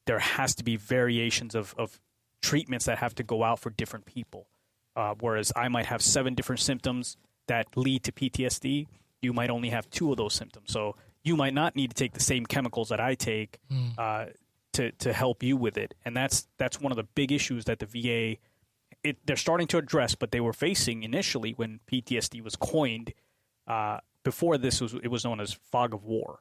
There has to be variations of treatments that have to go out for different people. Whereas I might have 7 different symptoms that lead to PTSD, you might only have 2 of those symptoms. So you might not need to take the same chemicals that I take to help you with it. And that's one of the big issues that the VA they're starting to address, but they were facing initially when PTSD was coined. Before this, it was known as fog of war.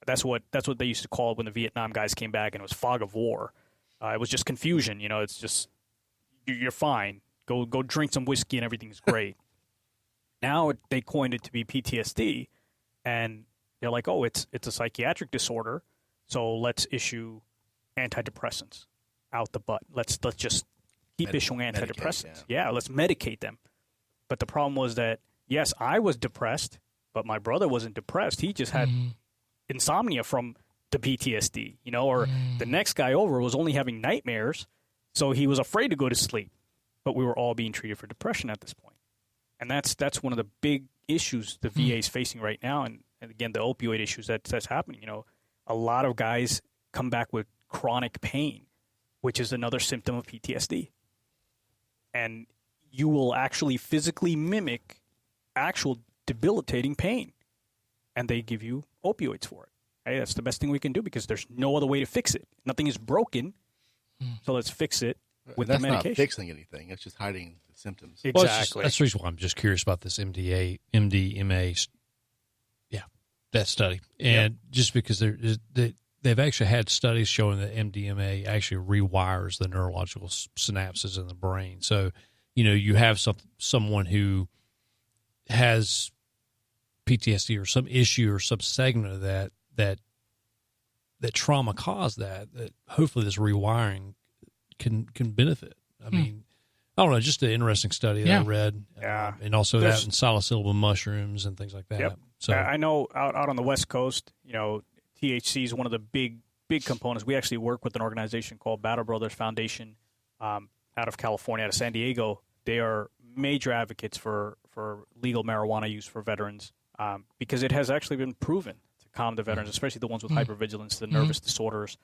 That's what they used to call it when the Vietnam guys came back, and it was fog of war. It was just confusion. You know, it's just you're fine. Go drink some whiskey and everything's great. Now they coined it to be PTSD, and they're like, oh, it's a psychiatric disorder, so let's issue antidepressants out the butt. Let's just keep issuing antidepressants. Yeah, let's medicate them. But the problem was that, yes, I was depressed, but my brother wasn't depressed. He just had insomnia from the PTSD, you know, or the next guy over was only having nightmares, so he was afraid to go to sleep. But we were all being treated for depression at this point. And that's one of the big issues the VA is facing right now. And again, the opioid issues that's happening. You know, a lot of guys come back with chronic pain, which is another symptom of PTSD. And you will actually physically mimic actual debilitating pain. And they give you opioids for it. Hey, that's the best thing we can do because there's no other way to fix it. Nothing is broken, so let's fix it with the medication. That's not fixing anything. It's just hiding the symptoms. Exactly. Well, that's the reason why I'm just curious about this MDMA, that study. And just because they've actually had studies showing that MDMA actually rewires the neurological synapses in the brain. So, you know, you have someone who has PTSD or some issue or some segment of that trauma caused that hopefully this rewiring can benefit. I mean, I don't know, just an interesting study that I read. Yeah. And also that and psilocybin mushrooms and things like that. Yep. So I know out on the West Coast, you know, THC is one of the big components. We actually work with an organization called Battle Brothers Foundation out of California, out of San Diego. They are major advocates for legal marijuana use for veterans because it has actually been proven to calm the veterans, especially the ones with hypervigilance, the nervous disorders,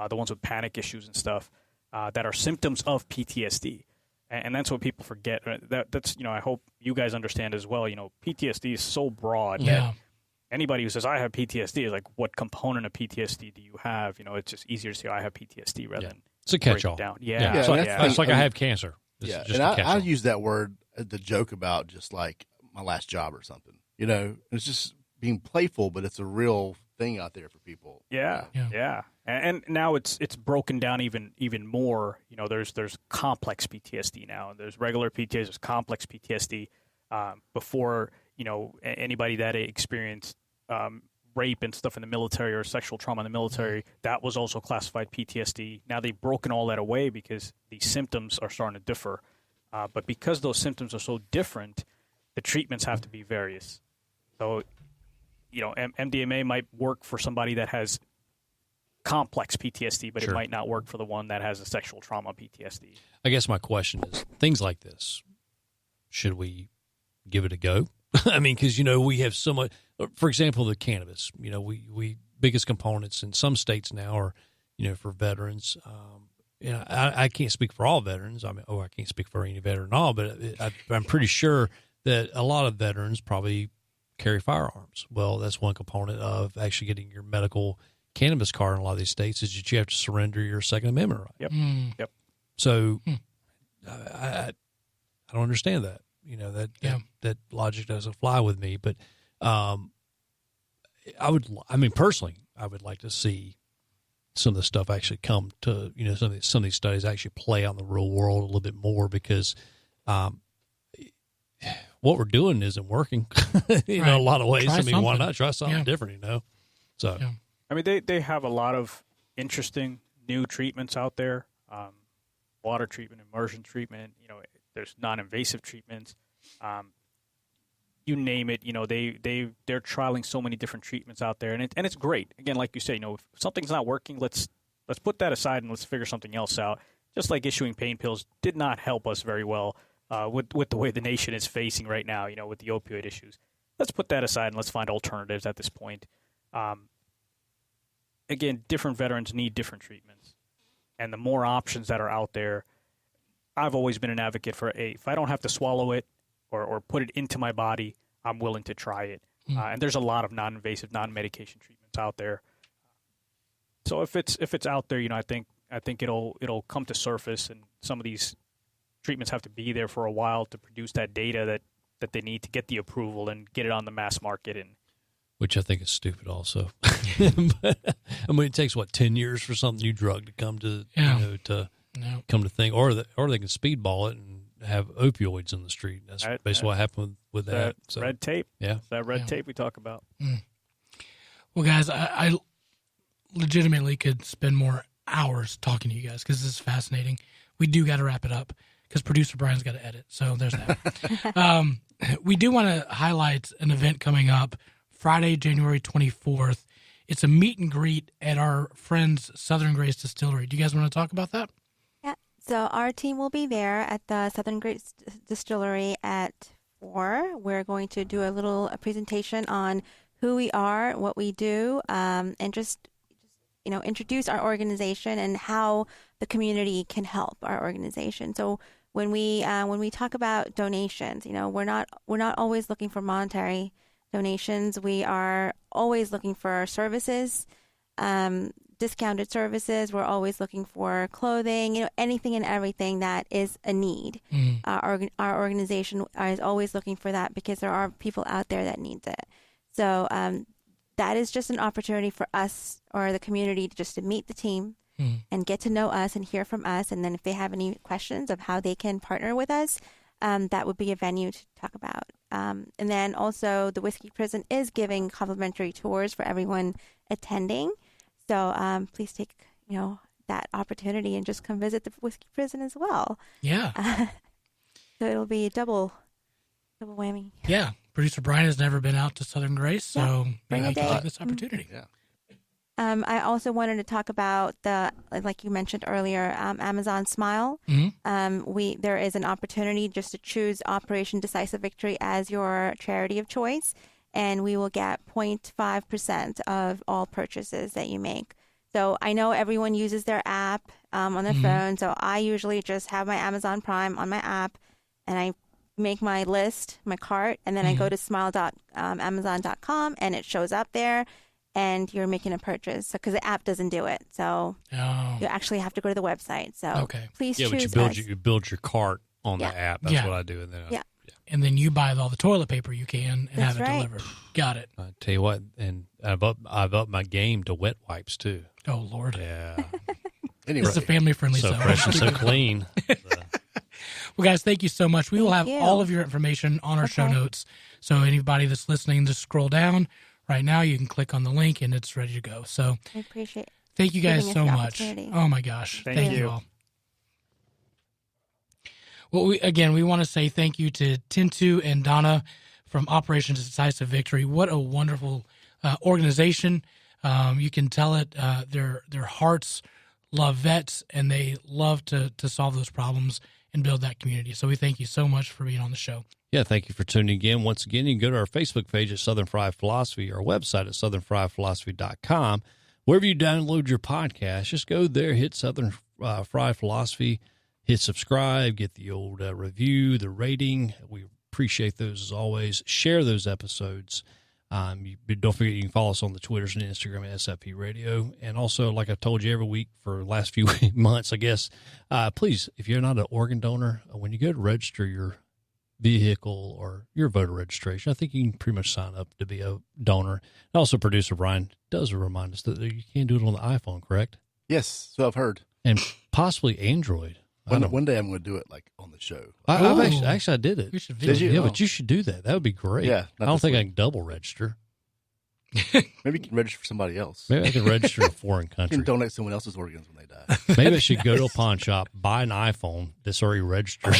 the ones with panic issues and stuff that are symptoms of PTSD. And that's what people forget. That's, you know, I hope you guys understand as well. You know, PTSD is so broad that anybody who says, I have PTSD, is like, what component of PTSD do you have? You know, it's just easier to say, I have PTSD rather than it's a catch-all. break it down. It's like I have cancer. And I use that word the joke about just like my last job or something. You know, it's just being playful, but it's a real thing out there for people. Yeah. And now it's broken down even more. You know, there's complex PTSD now. There's regular PTSD, there's complex PTSD. Before, you know, anybody that experienced rape and stuff in the military or sexual trauma in the military, that was also classified PTSD. Now they've broken all that away because the symptoms are starting to differ. But because those symptoms are so different, the treatments have to be various. So, you know, MDMA might work for somebody that has complex PTSD, but it might not work for the one that has a sexual trauma PTSD. I guess my question is, things like this, should we give it a go? I mean, because, you know, we have so much, for example, the cannabis, you know, we biggest components in some states now are, you know, for veterans. You know, I can't speak for all veterans. I mean, I can't speak for any veteran at all, but I'm pretty sure that a lot of veterans probably carry firearms. Well, that's one component of actually getting your medical cannabis card in a lot of these states is that you have to surrender your Second Amendment right. Yep. So I don't understand that. You know, that logic doesn't fly with me. But personally, I would like to see some of the stuff actually come to, you know, some of these studies actually play out in the real world a little bit more, because what we're doing isn't working, you know, a lot of ways. Try something. Why not try something different, you know? So, I mean, they have a lot of interesting new treatments out there. Water treatment, immersion treatment, you know, there's non-invasive treatments. You name it, you know, they're trialing so many different treatments out there, and it's great. Again, like you say, you know, if something's not working, let's put that aside and let's figure something else out. Just like issuing pain pills did not help us very well with the way the nation is facing right now, you know, with the opioid issues. Let's put that aside and let's find alternatives at this point. Again, different veterans need different treatments, and the more options that are out there, I've always been an advocate for, if I don't have to swallow it or put it into my body, I'm willing to try it. And there's a lot of non-invasive, non-medication treatments out there. So if it's out there, you know, I think it'll come to surface, and some of these treatments have to be there for a while to produce that data that they need to get the approval and get it on the mass market. And which I think is stupid also. But, I mean, it takes 10 years for some new drug to come to, you know, come to think, or they can speedball it and have opioids in the street. That's basically what happened with that. So, red tape. Yeah. It's that red tape we talk about. Well, guys, I legitimately could spend more hours talking to you guys because this is fascinating. We do got to wrap it up because producer Brian's got to edit. So there's that. We do want to highlight an event coming up Friday, January 24th. It's a meet and greet at our friends Southern Grace Distillery. Do you guys want to talk about that? Yeah. So our team will be there at the Southern Grace Distillery at 4. We're going to do a little presentation on who we are, what we do, and just you know, introduce our organization and how the community can help our organization. So when we talk about donations, you know, we're not always looking for monetary donations. We are always looking for services, discounted services. We're always looking for clothing, you know, anything and everything that is a need. Our organization is always looking for that because there are people out there that need it. So that is just an opportunity for us or the community to meet the team and get to know us and hear from us. And then if they have any questions of how they can partner with us, that would be a venue to talk about. And then also the Whiskey Prison is giving complimentary tours for everyone attending. So please take, you know, that opportunity and just come visit the Whiskey Prison as well. Yeah. So it'll be a double whammy. Yeah. Producer Brian has never been out to Southern Grace, so Bring maybe a day. take this opportunity. Yeah. I also wanted to talk about like you mentioned earlier, Amazon Smile. There is an opportunity just to choose Operation Decisive Victory as your charity of choice, and we will get 0.5% of all purchases that you make. So I know everyone uses their app on their phone, so I usually just have my Amazon Prime on my app, and I make my list, my cart, and then I go to smile.amazon.com, and it shows up there. And you're making a purchase because the app doesn't do it. So you actually have to go to the website. So please choose but you build your cart on the app. That's what I do. And then and then you buy all the toilet paper you can and That's have it right. delivered. Got it. I tell you what, and I've upped my game to wet wipes too. Oh, Lord. Yeah, Anyway, It's a family-friendly so zone. fresh and so clean. Well, guys, thank you so much. We will have Thank you. all of your information on our show Okay. notes. So anybody that's listening, just scroll down right now. You can click on the link, and it's ready to go. So I appreciate it. thank you guys Giving us so the much. opportunity. Oh, my gosh. Thank Thank you you. all. Well, we want to say thank you to Tintu and Dona from Operation Decisive Victory. What a wonderful organization. You can tell it. Their hearts love vets, and they love to solve those problems and build that community. So we thank you so much for being on the show. Yeah, thank you for tuning in. Once again, you can go to our Facebook page at Southern Fried Philosophy, our website at southernfriedphilosophy.com. Wherever you download your podcast, just go there, hit Southern Fried Philosophy, hit subscribe, get the old review, the rating. We appreciate those as always. Share those episodes. Don't forget you can follow us on the Twitters and Instagram at SFP Radio. And also, like I've told you every week for the last few months, I guess, please, if you're not an organ donor, when you go to register your vehicle or your voter registration, I think you can pretty much sign up to be a donor. Also, producer Brian does remind us that you can do it on the iPhone, correct? yes, so I've heard. And possibly Android. One day I'm going to do it like on the show. I've Ooh. actually I did it. We should Did you? Yeah, Oh. but you should do that. That would be great. Yeah, I not don't this think I week. can double register. Maybe you can register for somebody else. Maybe I can register in a foreign You country. can donate someone else's organs when they die. Maybe I should go to a pawn shop, buy an iPhone that's already registered.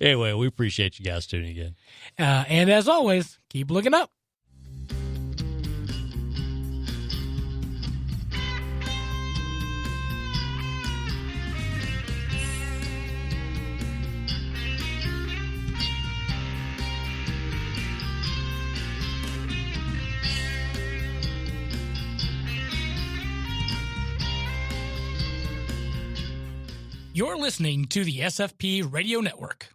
Anyway, we appreciate you guys tuning in. And as always, keep looking up. You're listening to the SFP Radio Network.